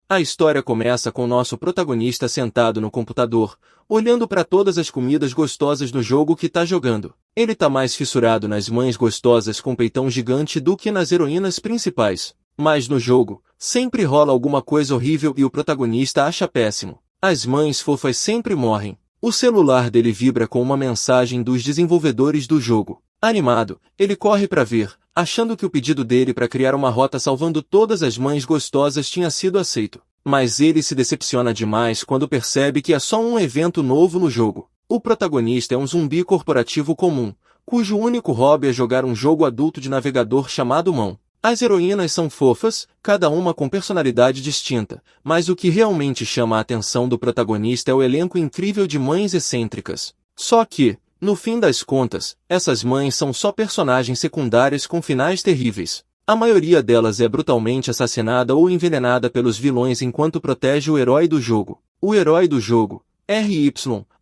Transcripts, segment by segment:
A história começa com nosso protagonista sentado no computador, olhando para todas as comidas gostosas no jogo que tá jogando. Ele tá mais fissurado nas mães gostosas com peitão gigante do que nas heroínas principais. Mas no jogo, sempre rola alguma coisa horrível e o protagonista acha péssimo. As mães fofas sempre morrem. O celular dele vibra com uma mensagem dos desenvolvedores do jogo. Animado, ele corre para ver, achando que o pedido dele para criar uma rota salvando todas as mães gostosas tinha sido aceito. Mas ele se decepciona demais quando percebe que é só um evento novo no jogo. O protagonista é um zumbi corporativo comum, cujo único hobby é jogar um jogo adulto de navegador chamado Mão. As heroínas são fofas, cada uma com personalidade distinta, mas o que realmente chama a atenção do protagonista é o elenco incrível de mães excêntricas. Só que, no fim das contas, essas mães são só personagens secundárias com finais terríveis. A maioria delas é brutalmente assassinada ou envenenada pelos vilões enquanto protege o herói do jogo. O herói do jogo, RY,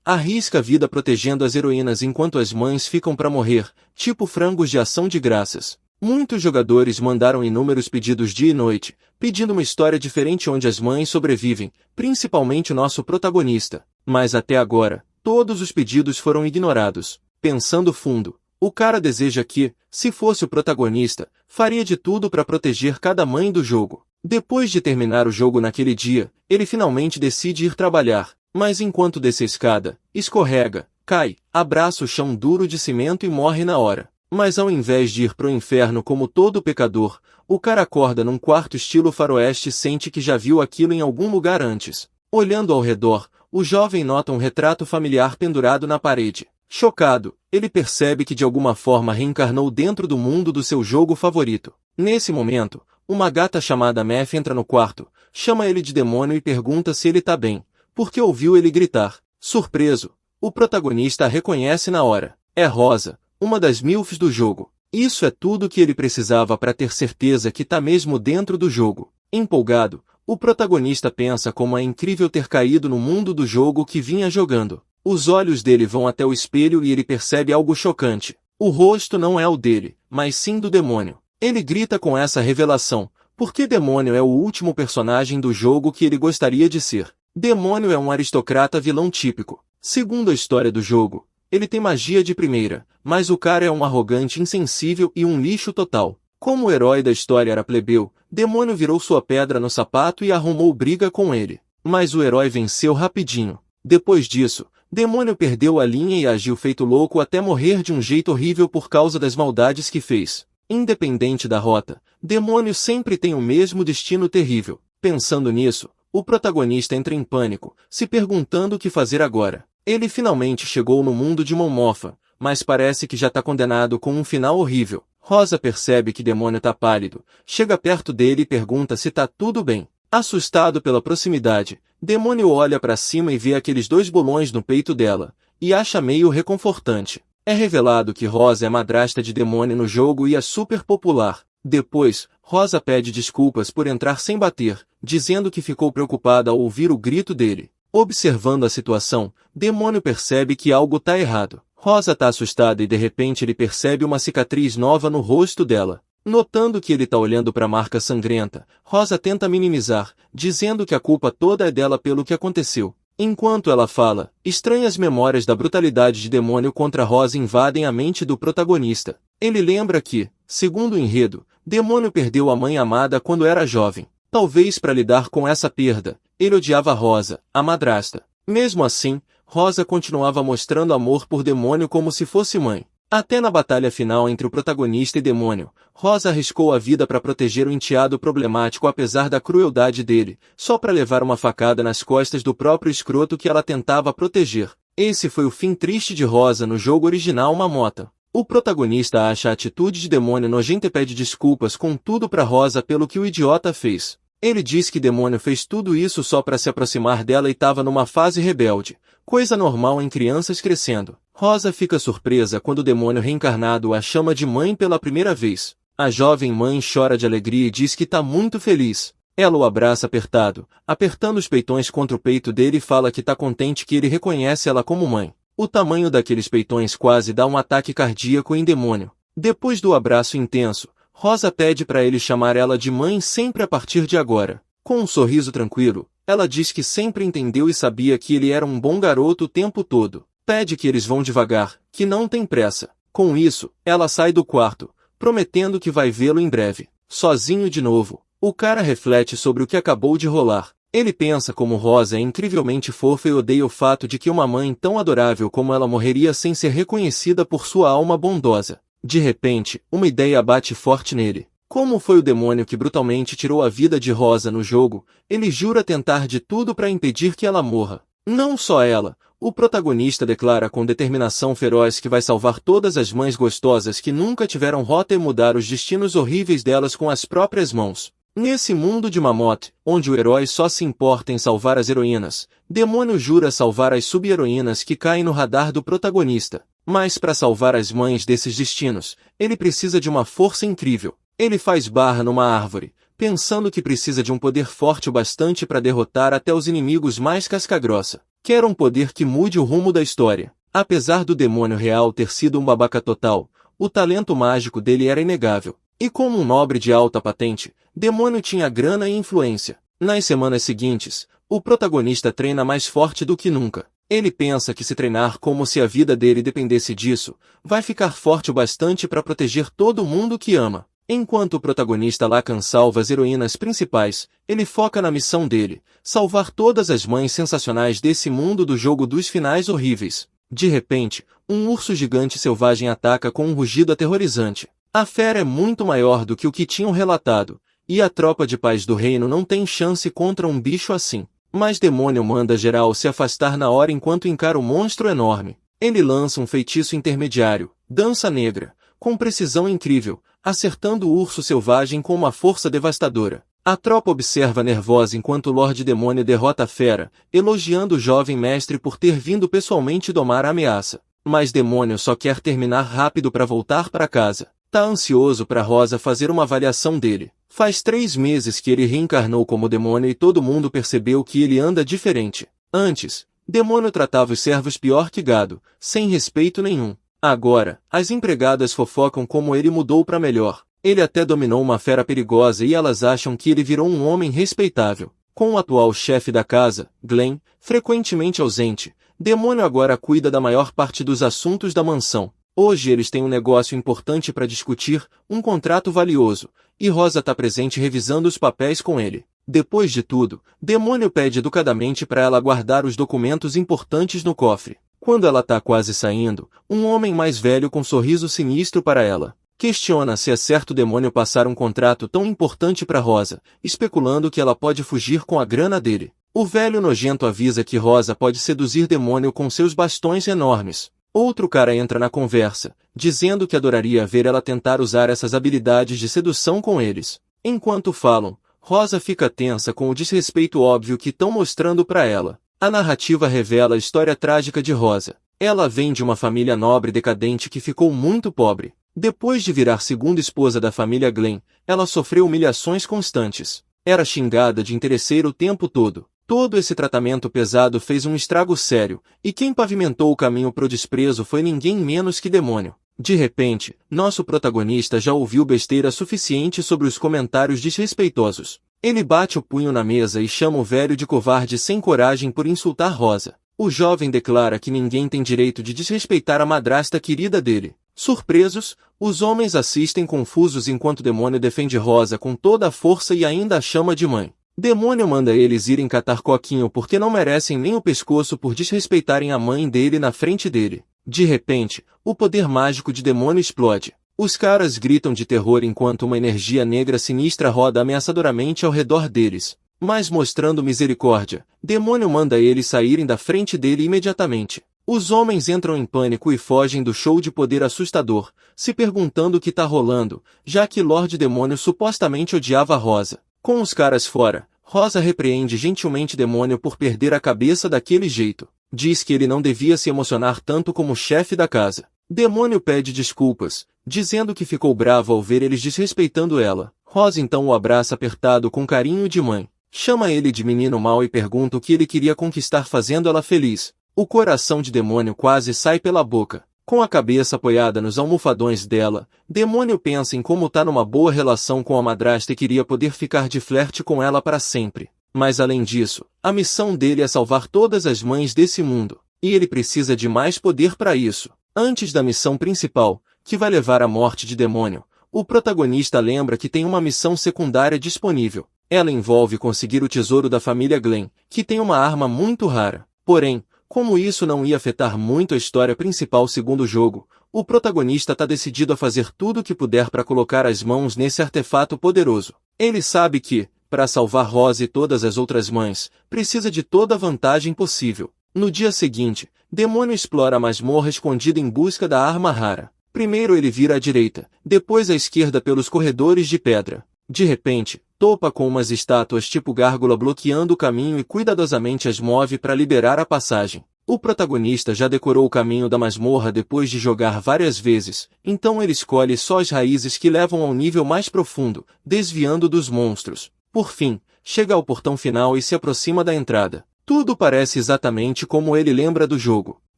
arrisca a vida protegendo as heroínas enquanto as mães ficam para morrer, tipo frangos de ação de graças. Muitos jogadores mandaram inúmeros pedidos dia e noite, pedindo uma história diferente onde as mães sobrevivem, principalmente o nosso protagonista. Mas até agora, todos os pedidos foram ignorados. Pensando fundo, o cara deseja que, se fosse o protagonista, faria de tudo para proteger cada mãe do jogo. Depois de terminar o jogo naquele dia, ele finalmente decide ir trabalhar, mas enquanto desce a escada, escorrega, cai, abraça o chão duro de cimento e morre na hora. Mas ao invés de ir pro inferno como todo pecador, o cara acorda num quarto estilo faroeste e sente que já viu aquilo em algum lugar antes. Olhando ao redor, o jovem nota um retrato familiar pendurado na parede. Chocado, ele percebe que de alguma forma reencarnou dentro do mundo do seu jogo favorito. Nesse momento, uma gata chamada Mef entra no quarto, chama ele de demônio e pergunta se ele tá bem, porque ouviu ele gritar. Surpreso, o protagonista a reconhece na hora. É Rosa, uma das MILFs do jogo. Isso é tudo que ele precisava para ter certeza que tá mesmo dentro do jogo. Empolgado, o protagonista pensa como é incrível ter caído no mundo do jogo que vinha jogando. Os olhos dele vão até o espelho e ele percebe algo chocante. O rosto não é o dele, mas sim do demônio. Ele grita com essa revelação, porque demônio é o último personagem do jogo que ele gostaria de ser. Demônio é um aristocrata vilão típico. Segundo a história do jogo, ele tem magia de primeira, mas o cara é um arrogante insensível e um lixo total. Como o herói da história era plebeu, Demônio virou sua pedra no sapato e arrumou briga com ele. Mas o herói venceu rapidinho. Depois disso, Demônio perdeu a linha e agiu feito louco até morrer de um jeito horrível por causa das maldades que fez. Independente da rota, Demônio sempre tem o mesmo destino terrível. Pensando nisso, o protagonista entra em pânico, se perguntando o que fazer agora. Ele finalmente chegou no mundo de Mão Mofa, mas parece que já tá condenado com um final horrível. Rosa percebe que Demônio tá pálido, chega perto dele e pergunta se tá tudo bem. Assustado pela proximidade, Demônio olha pra cima e vê aqueles 2 bolões no peito dela, e acha meio reconfortante. É revelado que Rosa é madrasta de Demônio no jogo e é super popular. Depois, Rosa pede desculpas por entrar sem bater, dizendo que ficou preocupada ao ouvir o grito dele. Observando a situação, Demônio percebe que algo tá errado. Rosa tá assustada e de repente ele percebe uma cicatriz nova no rosto dela. Notando que ele tá olhando pra marca sangrenta, Rosa tenta minimizar, dizendo que a culpa toda é dela pelo que aconteceu. Enquanto ela fala, estranhas memórias da brutalidade de Demônio contra Rosa invadem a mente do protagonista. Ele lembra que, segundo o enredo, Demônio perdeu a mãe amada quando era jovem. Talvez para lidar com essa perda, ele odiava Rosa, a madrasta. Mesmo assim, Rosa continuava mostrando amor por Demônio como se fosse mãe. Até na batalha final entre o protagonista e Demônio, Rosa arriscou a vida para proteger o enteado problemático apesar da crueldade dele, só para levar uma facada nas costas do próprio escroto que ela tentava proteger. Esse foi o fim triste de Rosa no jogo original Mamota. O protagonista acha a atitude de Demônio nojenta e pede desculpas com tudo para Rosa pelo que o idiota fez. Ele diz que Demônio fez tudo isso só para se aproximar dela e estava numa fase rebelde, coisa normal em crianças crescendo. Rosa fica surpresa quando o Demônio reencarnado a chama de mãe pela primeira vez. A jovem mãe chora de alegria e diz que está muito feliz. Ela o abraça apertado, apertando os peitões contra o peito dele e fala que está contente que ele reconhece ela como mãe. O tamanho daqueles peitões quase dá um ataque cardíaco em Demônio. Depois do abraço intenso, Rosa pede para ele chamar ela de mãe sempre a partir de agora. Com um sorriso tranquilo, ela diz que sempre entendeu e sabia que ele era um bom garoto o tempo todo. Pede que eles vão devagar, que não tem pressa. Com isso, ela sai do quarto, prometendo que vai vê-lo em breve. Sozinho de novo, o cara reflete sobre o que acabou de rolar. Ele pensa como Rosa é incrivelmente fofa e odeia o fato de que uma mãe tão adorável como ela morreria sem ser reconhecida por sua alma bondosa. De repente, uma ideia bate forte nele. Como foi o demônio que brutalmente tirou a vida de Rosa no jogo, ele jura tentar de tudo para impedir que ela morra. Não só ela, o protagonista declara com determinação feroz que vai salvar todas as mães gostosas que nunca tiveram rota e mudar os destinos horríveis delas com as próprias mãos. Nesse mundo de Mammoth, onde o herói só se importa em salvar as heroínas, Demônio jura salvar as sub-heroínas que caem no radar do protagonista. Mas para salvar as mães desses destinos, ele precisa de uma força incrível. Ele faz barra numa árvore, pensando que precisa de um poder forte o bastante para derrotar até os inimigos mais casca-grossa. Quer um poder que mude o rumo da história. Apesar do demônio real ter sido um babaca total, o talento mágico dele era inegável. E como um nobre de alta patente, Demônio tinha grana e influência. Nas semanas seguintes, o protagonista treina mais forte do que nunca. Ele pensa que se treinar como se a vida dele dependesse disso, vai ficar forte o bastante para proteger todo mundo que ama. Enquanto o protagonista Lacan salva as heroínas principais, ele foca na missão dele, salvar todas as mães sensacionais desse mundo do jogo dos finais horríveis. De repente, um urso gigante selvagem ataca com um rugido aterrorizante. A fera é muito maior do que o que tinham relatado, e a tropa de paz do reino não tem chance contra um bicho assim. Mas Demônio manda geral se afastar na hora enquanto encara o monstro enorme. Ele lança um feitiço intermediário, Dança Negra, com precisão incrível, acertando o urso selvagem com uma força devastadora. A tropa observa nervosa enquanto o Lorde Demônio derrota a fera, elogiando o jovem mestre por ter vindo pessoalmente domar a ameaça. Mas Demônio só quer terminar rápido para voltar para casa. Tá ansioso para Rosa fazer uma avaliação dele. Faz 3 meses que ele reencarnou como demônio e todo mundo percebeu que ele anda diferente. Antes, Demônio tratava os servos pior que gado, sem respeito nenhum. Agora, as empregadas fofocam como ele mudou para melhor. Ele até dominou uma fera perigosa e elas acham que ele virou um homem respeitável. Com o atual chefe da casa, Glenn, frequentemente ausente, Demônio agora cuida da maior parte dos assuntos da mansão. Hoje eles têm um negócio importante para discutir, um contrato valioso, e Rosa está presente revisando os papéis com ele. Depois de tudo, Demônio pede educadamente para ela guardar os documentos importantes no cofre. Quando ela está quase saindo, um homem mais velho com sorriso sinistro para ela questiona se é certo Demônio passar um contrato tão importante para Rosa, especulando que ela pode fugir com a grana dele. O velho nojento avisa que Rosa pode seduzir Demônio com seus bastões enormes. Outro cara entra na conversa, dizendo que adoraria ver ela tentar usar essas habilidades de sedução com eles. Enquanto falam, Rosa fica tensa com o desrespeito óbvio que estão mostrando para ela. A narrativa revela a história trágica de Rosa. Ela vem de uma família nobre decadente que ficou muito pobre. Depois de virar segunda esposa da família Glenn, ela sofreu humilhações constantes. Era xingada de interesseiro o tempo todo. Todo esse tratamento pesado fez um estrago sério, e quem pavimentou o caminho pro desprezo foi ninguém menos que Demônio. De repente, nosso protagonista já ouviu besteira suficiente sobre os comentários desrespeitosos. Ele bate o punho na mesa e chama o velho de covarde sem coragem por insultar Rosa. O jovem declara que ninguém tem direito de desrespeitar a madrasta querida dele. Surpresos, os homens assistem confusos enquanto Demônio defende Rosa com toda a força e ainda a chama de mãe. Demônio manda eles irem catar coquinho porque não merecem nem o pescoço por desrespeitarem a mãe dele na frente dele. De repente, o poder mágico de Demônio explode. Os caras gritam de terror enquanto uma energia negra sinistra roda ameaçadoramente ao redor deles. Mas mostrando misericórdia, Demônio manda eles saírem da frente dele imediatamente. Os homens entram em pânico e fogem do show de poder assustador, se perguntando o que tá rolando, já que Lorde Demônio supostamente odiava Rosa. Com os caras fora, Rosa repreende gentilmente Demônio por perder a cabeça daquele jeito. Diz que ele não devia se emocionar tanto como chefe da casa. Demônio pede desculpas, dizendo que ficou bravo ao ver eles desrespeitando ela. Rosa então o abraça apertado com carinho de mãe. Chama ele de menino mau e pergunta o que ele queria conquistar fazendo ela feliz. O coração de Demônio quase sai pela boca. Com a cabeça apoiada nos almofadões dela, Demônio pensa em como tá numa boa relação com a madrasta e queria poder ficar de flerte com ela para sempre. Mas além disso, a missão dele é salvar todas as mães desse mundo, e ele precisa de mais poder para isso. Antes da missão principal, que vai levar à morte de Demônio, o protagonista lembra que tem uma missão secundária disponível. Ela envolve conseguir o tesouro da família Glenn, que tem uma arma muito rara. Porém, como isso não ia afetar muito a história principal segundo o jogo, o protagonista está decidido a fazer tudo o que puder para colocar as mãos nesse artefato poderoso. Ele sabe que, para salvar Rose e todas as outras mães, precisa de toda a vantagem possível. No dia seguinte, Demônio explora a masmorra escondida em busca da arma rara. Primeiro ele vira à direita, depois à esquerda pelos corredores de pedra. De repente, topa com umas estátuas tipo gárgula bloqueando o caminho e cuidadosamente as move para liberar a passagem. O protagonista já decorou o caminho da masmorra depois de jogar várias vezes, então ele escolhe só as raízes que levam ao nível mais profundo, desviando dos monstros. Por fim, chega ao portão final e se aproxima da entrada. Tudo parece exatamente como ele lembra do jogo.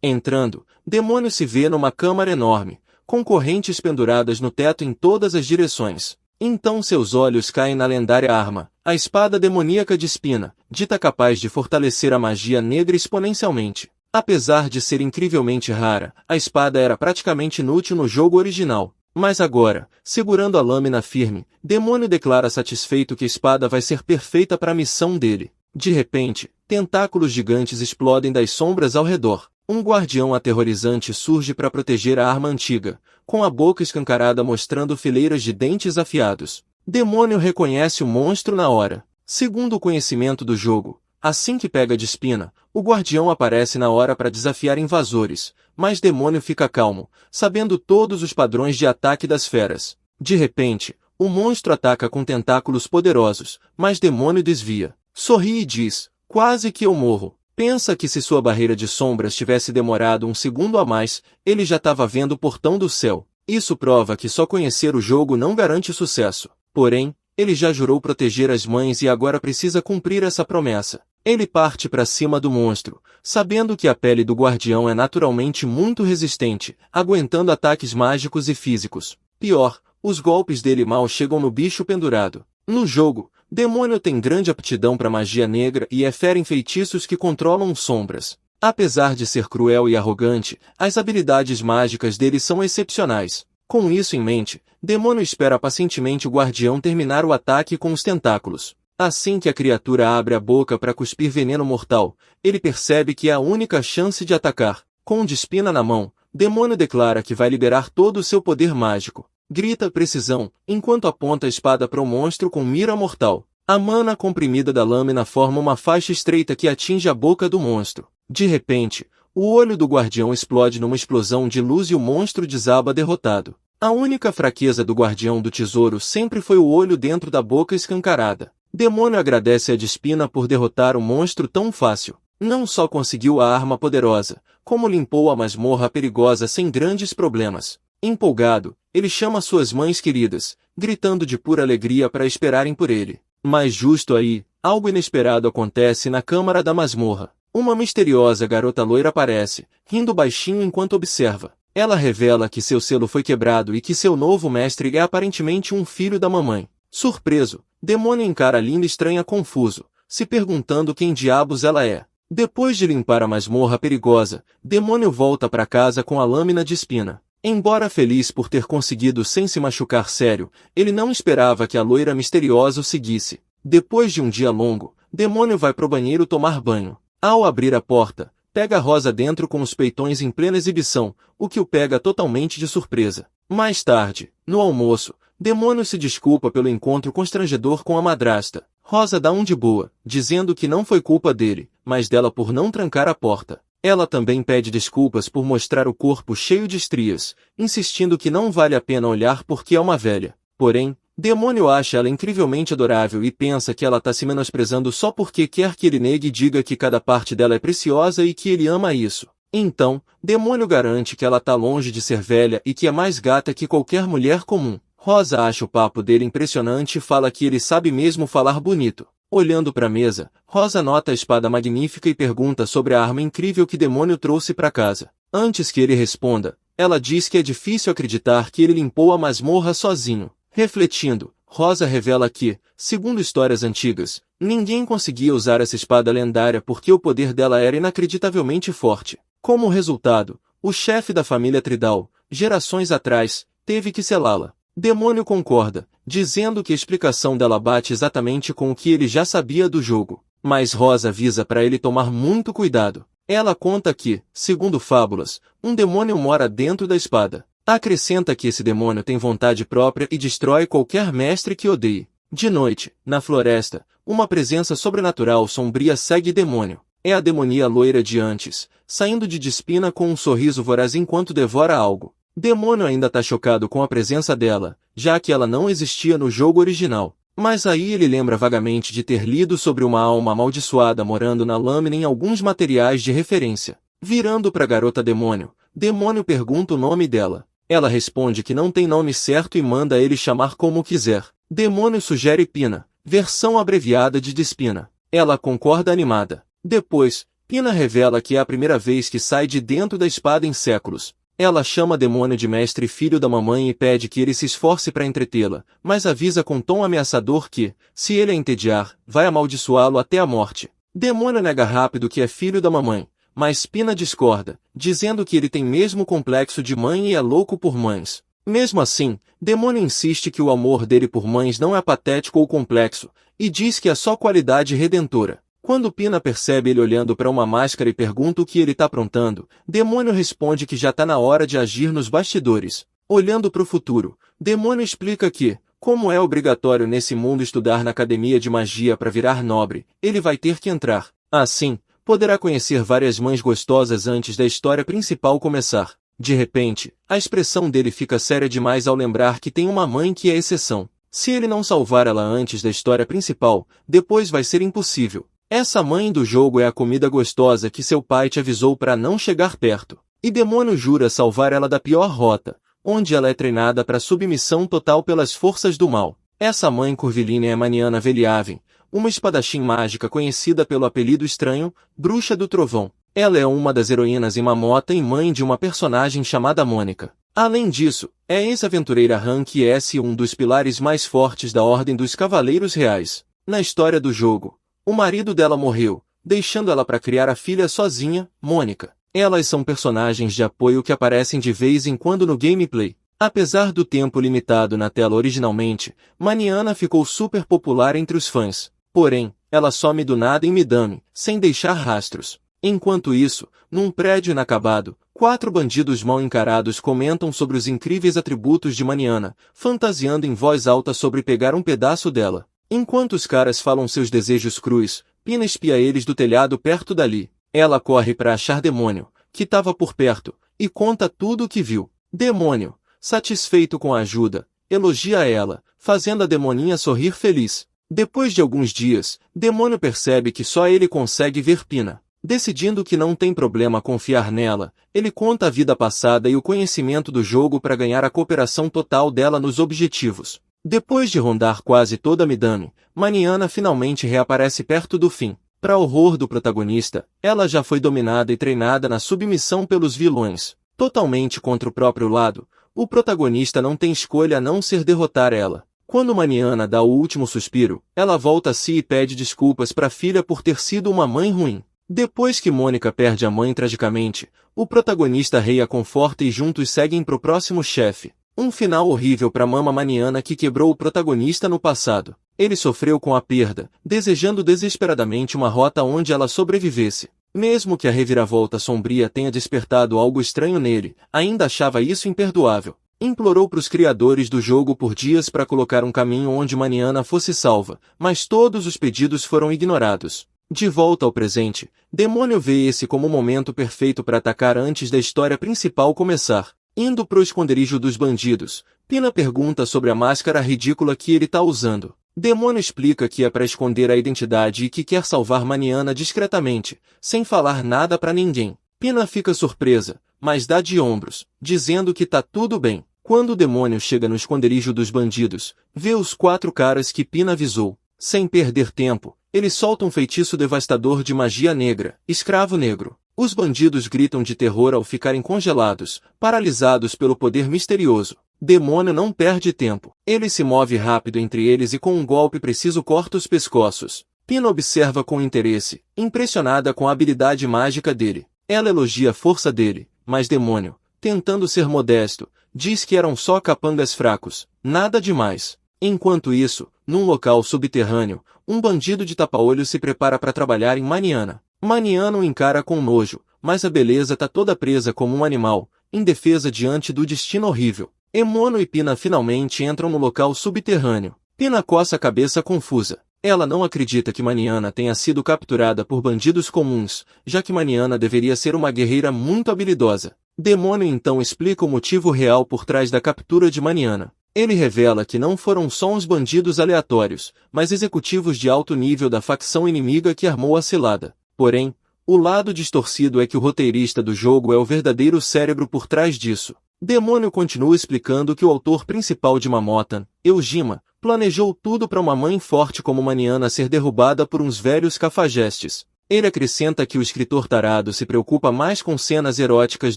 Entrando, Demônio se vê numa câmara enorme, com correntes penduradas no teto em todas as direções. Então seus olhos caem na lendária arma, a espada demoníaca de Espina, dita capaz de fortalecer a magia negra exponencialmente. Apesar de ser incrivelmente rara, a espada era praticamente inútil no jogo original. Mas agora, segurando a lâmina firme, Demônio declara satisfeito que a espada vai ser perfeita para a missão dele. De repente, tentáculos gigantes explodem das sombras ao redor. Um guardião aterrorizante surge para proteger a arma antiga, com a boca escancarada mostrando fileiras de dentes afiados. Demônio reconhece o monstro na hora. Segundo o conhecimento do jogo, assim que pega de Espina, o guardião aparece na hora para desafiar invasores, mas Demônio fica calmo, sabendo todos os padrões de ataque das feras. De repente, o monstro ataca com tentáculos poderosos, mas Demônio desvia. Sorri e diz, quase que eu morro. Pensa que se sua barreira de sombras tivesse demorado um segundo a mais, ele já estava vendo o portão do céu. Isso prova que só conhecer o jogo não garante sucesso. Porém, ele já jurou proteger as mães e agora precisa cumprir essa promessa. Ele parte para cima do monstro, sabendo que a pele do guardião é naturalmente muito resistente, aguentando ataques mágicos e físicos. Pior, os golpes dele mal chegam no bicho pendurado. No jogo, Demônio tem grande aptidão para magia negra e é fera em feitiços que controlam sombras. Apesar de ser cruel e arrogante, as habilidades mágicas dele são excepcionais. Com isso em mente, Demônio espera pacientemente o guardião terminar o ataque com os tentáculos. Assim que a criatura abre a boca para cuspir veneno mortal, ele percebe que é a única chance de atacar. Com o de Espina na mão, Demônio declara que vai liberar todo o seu poder mágico. Grita precisão, enquanto aponta a espada para o monstro com mira mortal. A mana comprimida da lâmina forma uma faixa estreita que atinge a boca do monstro. De repente, o olho do guardião explode numa explosão de luz e o monstro desaba derrotado. A única fraqueza do guardião do tesouro sempre foi o olho dentro da boca escancarada. Demônio agradece a Despina por derrotar o monstro tão fácil. Não só conseguiu a arma poderosa, como limpou a masmorra perigosa sem grandes problemas. Empolgado, ele chama suas mães queridas, gritando de pura alegria para esperarem por ele. Mas justo aí, algo inesperado acontece na câmara da masmorra. Uma misteriosa garota loira aparece, rindo baixinho enquanto observa. Ela revela que seu selo foi quebrado e que seu novo mestre é aparentemente um filho da mamãe. Surpreso, Demônio encara a linda estranha confuso, se perguntando quem diabos ela é. Depois de limpar a masmorra perigosa, Demônio volta para casa com a lâmina de Espina. Embora feliz por ter conseguido sem se machucar sério, ele não esperava que a loira misteriosa o seguisse. Depois de um dia longo, Demônio vai pro banheiro tomar banho. Ao abrir a porta, pega Rosa dentro com os peitões em plena exibição, o que o pega totalmente de surpresa. Mais tarde, no almoço, Demônio se desculpa pelo encontro constrangedor com a madrasta. Rosa dá um de boa, dizendo que não foi culpa dele, mas dela por não trancar a porta. Ela também pede desculpas por mostrar o corpo cheio de estrias, insistindo que não vale a pena olhar porque é uma velha. Porém, Demônio acha ela incrivelmente adorável e pensa que ela tá se menosprezando só porque quer que ele negue e diga que cada parte dela é preciosa e que ele ama isso. Então, Demônio garante que ela tá longe de ser velha e que é mais gata que qualquer mulher comum. Rosa acha o papo dele impressionante e fala que ele sabe mesmo falar bonito. Olhando para a mesa, Rosa nota a espada magnífica e pergunta sobre a arma incrível que Demônio trouxe para casa. Antes que ele responda, Ela diz que é difícil acreditar que ele limpou a masmorra sozinho. Refletindo, Rosa revela que, segundo histórias antigas, ninguém conseguia usar essa espada lendária porque o poder dela era inacreditavelmente forte. Como resultado, o chefe da família Tridal, gerações atrás, teve que selá-la. Demônio concorda, dizendo que a explicação dela bate exatamente com o que ele já sabia do jogo. Mas Rosa avisa para ele tomar muito cuidado. Ela conta que, segundo fábulas, um demônio mora dentro da espada. Acrescenta que esse demônio tem vontade própria e destrói qualquer mestre que odeie. De noite, na floresta, uma presença sobrenatural sombria segue Demônio. É a demonia loira de antes, saindo de Despina com um sorriso voraz enquanto devora algo. Demônio ainda tá chocado com a presença dela, já que ela não existia no jogo original. Mas aí ele lembra vagamente de ter lido sobre uma alma amaldiçoada morando na lâmina em alguns materiais de referência. Virando pra garota Demônio, Demônio pergunta o nome dela. Ela responde que não tem nome certo e manda ele chamar como quiser. Demônio sugere Pina, versão abreviada de Despina. Ela concorda animada. Depois, Pina revela que é a primeira vez que sai de dentro da espada em séculos. Ela chama Demônio de mestre filho da mamãe e pede que ele se esforce para entretê-la, mas avisa com tom ameaçador que, se ele a entediar, vai amaldiçoá-lo até a morte. Demônio nega rápido que é filho da mamãe, mas Pina discorda, dizendo que ele tem mesmo complexo de mãe e é louco por mães. Mesmo assim, Demônio insiste que o amor dele por mães não é patético ou complexo, e diz que é só qualidade redentora. Quando Pina percebe ele olhando para uma máscara e pergunta o que ele está aprontando, Demônio responde que já está na hora de agir nos bastidores. Olhando para o futuro, Demônio explica que, como é obrigatório nesse mundo estudar na academia de magia para virar nobre, ele vai ter que entrar. Assim, poderá conhecer várias mães gostosas antes da história principal começar. De repente, a expressão dele fica séria demais ao lembrar que tem uma mãe que é exceção. Se ele não salvar ela antes da história principal, depois vai ser impossível. Essa mãe do jogo é a comida gostosa que seu pai te avisou para não chegar perto. E Demônio jura salvar ela da pior rota, onde ela é treinada para submissão total pelas forças do mal. Essa mãe curvilínea é Maniana Veliaven, uma espadachim mágica conhecida pelo apelido estranho, Bruxa do Trovão. Ela é uma das heroínas em Mamota e mãe de uma personagem chamada Mônica. Além disso, é ex-aventureira Rank S, um dos pilares mais fortes da Ordem dos Cavaleiros Reais. Na história do jogo, o marido dela morreu, deixando ela para criar a filha sozinha, Mônica. Elas são personagens de apoio que aparecem de vez em quando no gameplay. Apesar do tempo limitado na tela originalmente, Maniana ficou super popular entre os fãs. Porém, ela some do nada em Midame, sem deixar rastros. Enquanto isso, num prédio inacabado, 4 bandidos mal encarados comentam sobre os incríveis atributos de Maniana, fantasiando em voz alta sobre pegar um pedaço dela. Enquanto os caras falam seus desejos crus, Pina espia eles do telhado perto dali. Ela corre para achar Demônio, que estava por perto, e conta tudo o que viu. Demônio, satisfeito com a ajuda, elogia ela, fazendo a demoninha sorrir feliz. Depois de alguns dias, Demônio percebe que só ele consegue ver Pina. Decidindo que não tem problema confiar nela, ele conta a vida passada e o conhecimento do jogo para ganhar a cooperação total dela nos objetivos. Depois de rondar quase toda Midame, Maniana finalmente reaparece perto do fim. Para horror do protagonista, ela já foi dominada e treinada na submissão pelos vilões. Totalmente contra o próprio lado, o protagonista não tem escolha a não ser derrotar ela. Quando Maniana dá o último suspiro, ela volta a si e pede desculpas para a filha por ter sido uma mãe ruim. Depois que Mônica perde a mãe tragicamente, o protagonista Rei a conforta e juntos seguem pro próximo chefe. Um final horrível para Mama Maniana que quebrou o protagonista no passado. Ele sofreu com a perda, desejando desesperadamente uma rota onde ela sobrevivesse. Mesmo que a reviravolta sombria tenha despertado algo estranho nele, ainda achava isso imperdoável. Implorou para os criadores do jogo por dias para colocar um caminho onde Maniana fosse salva, mas todos os pedidos foram ignorados. De volta ao presente, Demônio vê esse como o momento perfeito para atacar antes da história principal começar. Indo pro esconderijo dos bandidos, Pina pergunta sobre a máscara ridícula que ele tá usando. Demônio explica que é para esconder a identidade e que quer salvar Maniana discretamente, sem falar nada para ninguém. Pina fica surpresa, mas dá de ombros, dizendo que tá tudo bem. Quando o Demônio chega no esconderijo dos bandidos, vê os 4 caras que Pina avisou. Sem perder tempo, ele solta um feitiço devastador de magia negra, Escravo Negro. Os bandidos gritam de terror ao ficarem congelados, paralisados pelo poder misterioso. Demônio não perde tempo. Ele se move rápido entre eles e com um golpe preciso corta os pescoços. Pina observa com interesse, impressionada com a habilidade mágica dele. Ela elogia a força dele, mas Demônio, tentando ser modesto, diz que eram só capangas fracos, nada demais. Enquanto isso, num local subterrâneo, um bandido de tapa-olho se prepara para trabalhar em Maniana. Maniana o encara com nojo, mas a beleza tá toda presa como um animal, indefesa diante do destino horrível. Emono e Pina finalmente entram no local subterrâneo. Pina coça a cabeça confusa. Ela não acredita que Maniana tenha sido capturada por bandidos comuns, já que Maniana deveria ser uma guerreira muito habilidosa. Demônio então explica o motivo real por trás da captura de Maniana. Ele revela que não foram só uns bandidos aleatórios, mas executivos de alto nível da facção inimiga que armou a cilada. Porém, o lado distorcido é que o roteirista do jogo é o verdadeiro cérebro por trás disso. Demônio continua explicando que o autor principal de Mamotan, Eugima, planejou tudo para uma mãe forte como Maniana ser derrubada por uns velhos cafajestes. Ele acrescenta que o escritor tarado se preocupa mais com cenas eróticas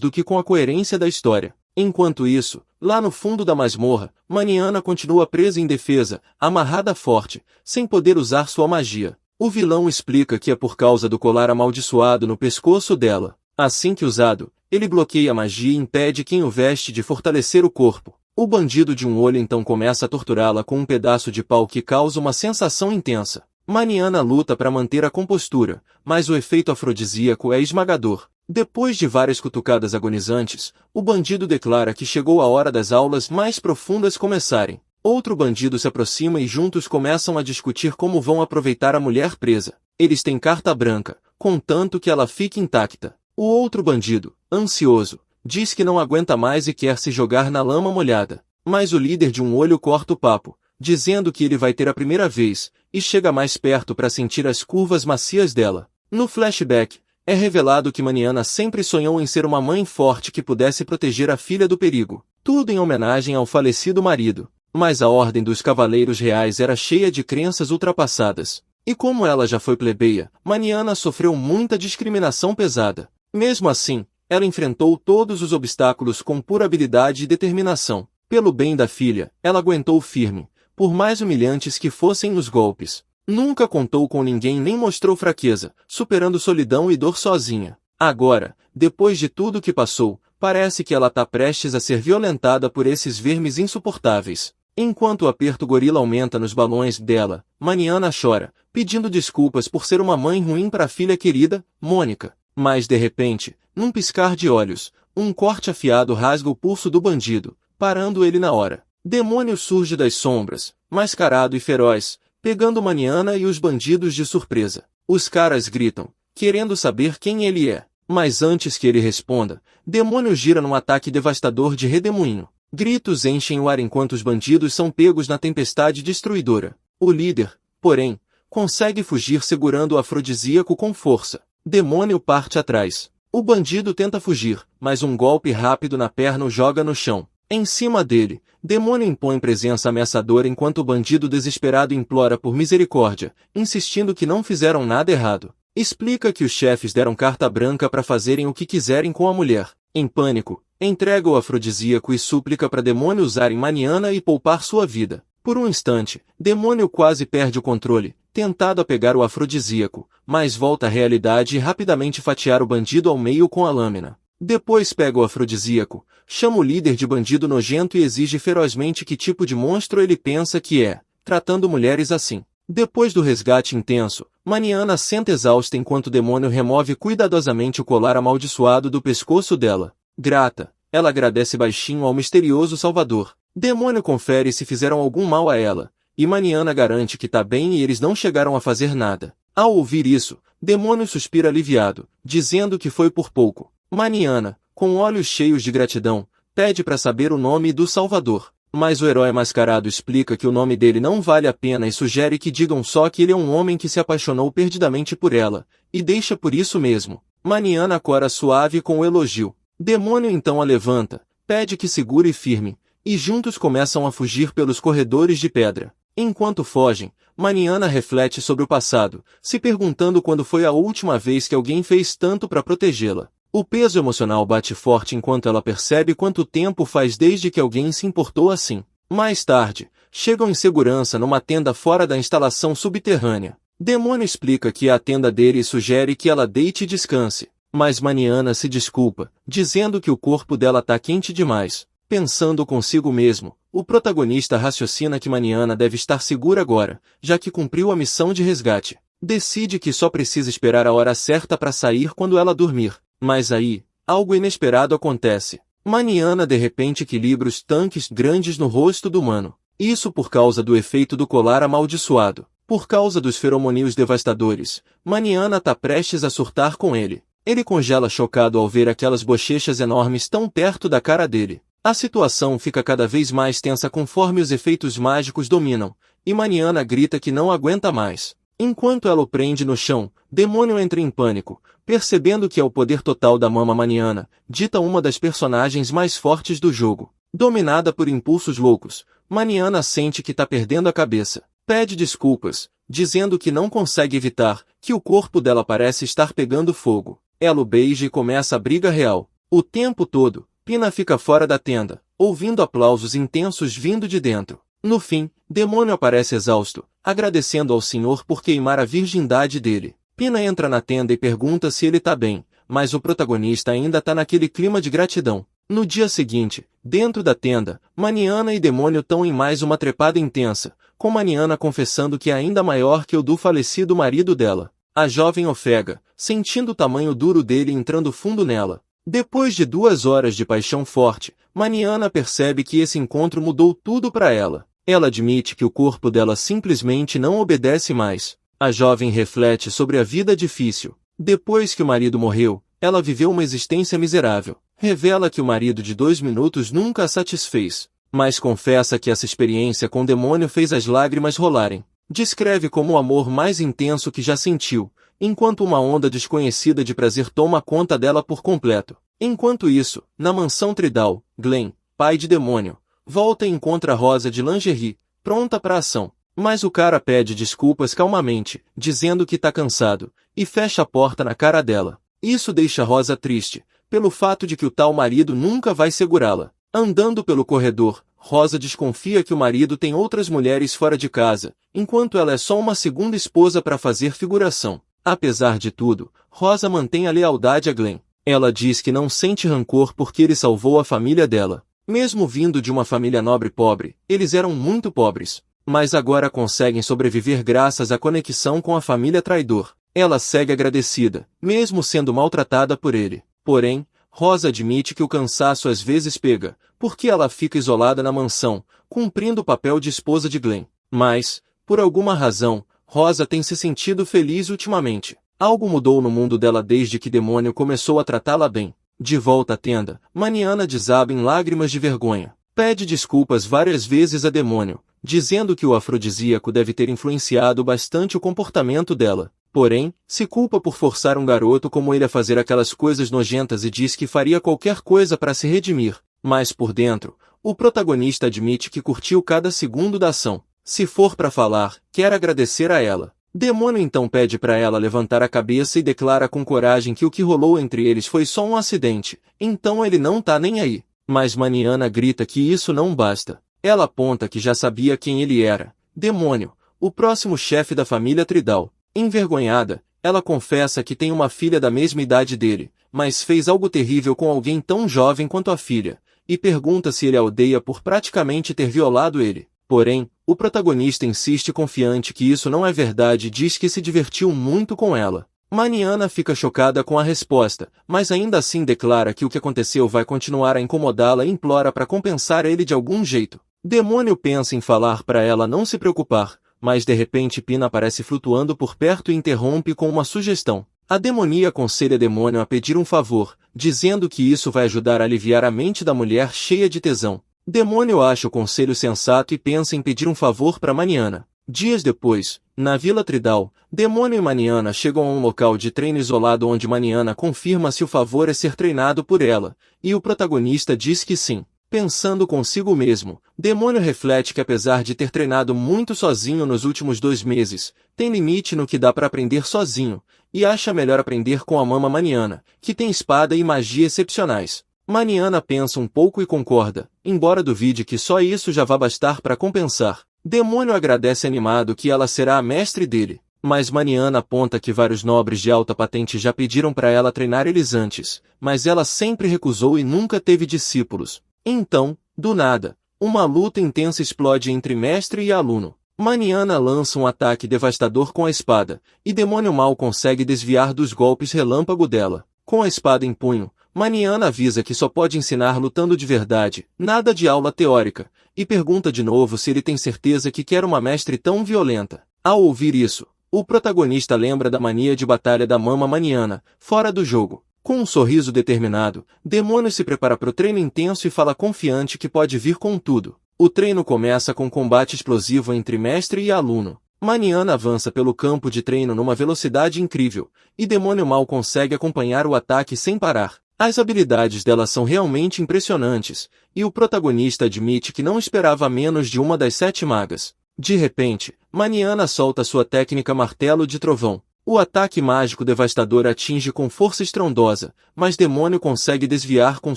do que com a coerência da história. Enquanto isso, lá no fundo da masmorra, Maniana continua presa indefesa, amarrada forte, sem poder usar sua magia. O vilão explica que é por causa do colar amaldiçoado no pescoço dela. Assim que usado, ele bloqueia a magia e impede quem o veste de fortalecer o corpo. O bandido de um olho então começa a torturá-la com um pedaço de pau que causa uma sensação intensa. Maniana luta para manter a compostura, mas o efeito afrodisíaco é esmagador. Depois de várias cutucadas agonizantes, o bandido declara que chegou a hora das aulas mais profundas começarem. Outro bandido se aproxima e juntos começam a discutir como vão aproveitar a mulher presa. Eles têm carta branca, contanto que ela fique intacta. O outro bandido, ansioso, diz que não aguenta mais e quer se jogar na lama molhada. Mas o líder de um olho corta o papo, dizendo que ele vai ter a primeira vez, e chega mais perto para sentir as curvas macias dela. No flashback, é revelado que Maniana sempre sonhou em ser uma mãe forte que pudesse proteger a filha do perigo. Tudo em homenagem ao falecido marido. Mas a ordem dos cavaleiros reais era cheia de crenças ultrapassadas. E como ela já foi plebeia, Maniana sofreu muita discriminação pesada. Mesmo assim, ela enfrentou todos os obstáculos com pura habilidade e determinação. Pelo bem da filha, ela aguentou firme, por mais humilhantes que fossem os golpes. Nunca contou com ninguém nem mostrou fraqueza, superando solidão e dor sozinha. Agora, depois de tudo que passou, parece que ela tá prestes a ser violentada por esses vermes insuportáveis. Enquanto o aperto gorila aumenta nos balões dela, Maniana chora, pedindo desculpas por ser uma mãe ruim para a filha querida, Mônica. Mas de repente, num piscar de olhos, um corte afiado rasga o pulso do bandido, parando ele na hora. Demônio surge das sombras, mascarado e feroz, pegando Maniana e os bandidos de surpresa. Os caras gritam, querendo saber quem ele é. Mas antes que ele responda, Demônio gira num ataque devastador de redemoinho. Gritos enchem o ar enquanto os bandidos são pegos na tempestade destruidora. O líder, porém, consegue fugir segurando o afrodisíaco com força. Demônio parte atrás. O bandido tenta fugir, mas um golpe rápido na perna o joga no chão. Em cima dele, Demônio impõe presença ameaçadora enquanto o bandido desesperado implora por misericórdia, insistindo que não fizeram nada errado. Explica que os chefes deram carta branca para fazerem o que quiserem com a mulher. Em pânico, entrega o afrodisíaco e súplica para Demônio usarem Maniana e poupar sua vida. Por um instante, Demônio quase perde o controle, tentado a pegar o afrodisíaco, mas volta à realidade e rapidamente fatiar o bandido ao meio com a lâmina. Depois pega o afrodisíaco, chama o líder de bandido nojento e exige ferozmente que tipo de monstro ele pensa que é, tratando mulheres assim. Depois do resgate intenso, Maniana senta exausta enquanto Demônio remove cuidadosamente o colar amaldiçoado do pescoço dela. Grata, ela agradece baixinho ao misterioso Salvador. Demônio confere se fizeram algum mal a ela, e Maniana garante que tá bem e eles não chegaram a fazer nada. Ao ouvir isso, Demônio suspira aliviado, dizendo que foi por pouco. Maniana, com olhos cheios de gratidão, pede para saber o nome do Salvador. Mas o herói mascarado explica que o nome dele não vale a pena e sugere que digam só que ele é um homem que se apaixonou perdidamente por ela, e deixa por isso mesmo. Maniana cora suave com o elogio. Demônio então a levanta, pede que segure firme, e juntos começam a fugir pelos corredores de pedra. Enquanto fogem, Mariana reflete sobre o passado, se perguntando quando foi a última vez que alguém fez tanto para protegê-la. O peso emocional bate forte enquanto ela percebe quanto tempo faz desde que alguém se importou assim. Mais tarde, chegam em segurança numa tenda fora da instalação subterrânea. Demônio explica que é a tenda dele e sugere que ela deite e descanse. Mas Mariana se desculpa, dizendo que o corpo dela tá quente demais. Pensando consigo mesmo, o protagonista raciocina que Mariana deve estar segura agora, já que cumpriu a missão de resgate. Decide que só precisa esperar a hora certa para sair quando ela dormir. Mas aí, algo inesperado acontece. Mariana de repente equilibra os tanques grandes no rosto do humano. Isso por causa do efeito do colar amaldiçoado. Por causa dos feromoníos devastadores, Mariana tá prestes a surtar com ele. Ele congela chocado ao ver aquelas bochechas enormes tão perto da cara dele. A situação fica cada vez mais tensa conforme os efeitos mágicos dominam, e Mariana grita que não aguenta mais. Enquanto ela o prende no chão, Demônio entra em pânico, percebendo que é o poder total da Mama Mariana, dita uma das personagens mais fortes do jogo. Dominada por impulsos loucos, Mariana sente que tá perdendo a cabeça. Pede desculpas, dizendo que não consegue evitar, que o corpo dela parece estar pegando fogo. Ela o beija e começa a briga real. O tempo todo, Pina fica fora da tenda, ouvindo aplausos intensos vindo de dentro. No fim, Demônio aparece exausto, agradecendo ao Senhor por queimar a virgindade dele. Pina entra na tenda e pergunta se ele tá bem, mas o protagonista ainda tá naquele clima de gratidão. No dia seguinte, dentro da tenda, Mariana e Demônio estão em mais uma trepada intensa, com Mariana confessando que é ainda maior que o do falecido marido dela. A jovem ofega, sentindo o tamanho duro dele entrando fundo nela. Depois de 2 horas de paixão forte, Mariana percebe que esse encontro mudou tudo para ela. Ela admite que o corpo dela simplesmente não obedece mais. A jovem reflete sobre a vida difícil. Depois que o marido morreu, ela viveu uma existência miserável. Revela que o marido de 2 minutos nunca a satisfez, mas confessa que essa experiência com o demônio fez as lágrimas rolarem. Descreve como o amor mais intenso que já sentiu, enquanto uma onda desconhecida de prazer toma conta dela por completo. Enquanto isso, na mansão Tridal, Glenn, pai de Demônio, volta e encontra Rosa de lingerie, pronta para a ação. Mas o cara pede desculpas calmamente, dizendo que tá cansado, e fecha a porta na cara dela. Isso deixa Rosa triste, pelo fato de que o tal marido nunca vai segurá-la. Andando pelo corredor, Rosa desconfia que o marido tem outras mulheres fora de casa, enquanto ela é só uma segunda esposa para fazer figuração. Apesar de tudo, Rosa mantém a lealdade a Glenn. Ela diz que não sente rancor porque ele salvou a família dela. Mesmo vindo de uma família nobre pobre, eles eram muito pobres, mas agora conseguem sobreviver graças à conexão com a família traidor. Ela segue agradecida, mesmo sendo maltratada por ele. Porém, Rosa admite que o cansaço às vezes pega, porque ela fica isolada na mansão, cumprindo o papel de esposa de Glenn. Mas, por alguma razão, Rosa tem se sentido feliz ultimamente. Algo mudou no mundo dela desde que Demônio começou a tratá-la bem. De volta à tenda, Mariana desaba em lágrimas de vergonha. Pede desculpas várias vezes a Demônio, dizendo que o afrodisíaco deve ter influenciado bastante o comportamento dela. Porém, se culpa por forçar um garoto como ele a fazer aquelas coisas nojentas e diz que faria qualquer coisa para se redimir. Mas por dentro, o protagonista admite que curtiu cada segundo da ação. Se for para falar, quer agradecer a ela. Demônio então pede para ela levantar a cabeça e declara com coragem que o que rolou entre eles foi só um acidente, então ele não tá nem aí. Mas Mariana grita que isso não basta. Ela aponta que já sabia quem ele era, Demônio, o próximo chefe da família Tridal. Envergonhada, ela confessa que tem uma filha da mesma idade dele, mas fez algo terrível com alguém tão jovem quanto a filha, e pergunta se ele a odeia por praticamente ter violado ele. Porém, o protagonista insiste confiante que isso não é verdade e diz que se divertiu muito com ela. Mariana fica chocada com a resposta, mas ainda assim declara que o que aconteceu vai continuar a incomodá-la e implora para compensar ele de algum jeito. Demônio pensa em falar para ela não se preocupar, mas de repente Pina aparece flutuando por perto e interrompe com uma sugestão. A demonia aconselha Demônio a pedir um favor, dizendo que isso vai ajudar a aliviar a mente da mulher cheia de tesão. Demônio acha o conselho sensato e pensa em pedir um favor para Mariana. Dias depois, na Vila Tridal, Demônio e Mariana chegam a um local de treino isolado onde Mariana confirma se o favor é ser treinado por ela, e o protagonista diz que sim. Pensando consigo mesmo, Demônio reflete que apesar de ter treinado muito sozinho nos últimos 2 meses, tem limite no que dá para aprender sozinho, e acha melhor aprender com a mama Maniana, que tem espada e magia excepcionais. Maniana pensa um pouco e concorda, embora duvide que só isso já vá bastar para compensar. Demônio agradece animado que ela será a mestre dele, mas Maniana aponta que vários nobres de alta patente já pediram para ela treinar eles antes, mas ela sempre recusou e nunca teve discípulos. Então, do nada, uma luta intensa explode entre mestre e aluno. Maniana lança um ataque devastador com a espada, e Demônio mal consegue desviar dos golpes relâmpago dela. Com a espada em punho, Maniana avisa que só pode ensinar lutando de verdade, nada de aula teórica, e pergunta de novo se ele tem certeza que quer uma mestre tão violenta. Ao ouvir isso, o protagonista lembra da mania de batalha da mama Maniana, fora do jogo. Com um sorriso determinado, Demônio se prepara para o treino intenso e fala confiante que pode vir com tudo. O treino começa com um combate explosivo entre mestre e aluno. Maniana avança pelo campo de treino numa velocidade incrível, e Demônio mal consegue acompanhar o ataque sem parar. As habilidades dela são realmente impressionantes, e o protagonista admite que não esperava menos de uma das 7 magas. De repente, Maniana solta sua técnica Martelo de Trovão. O ataque mágico devastador atinge com força estrondosa, mas Demônio consegue desviar com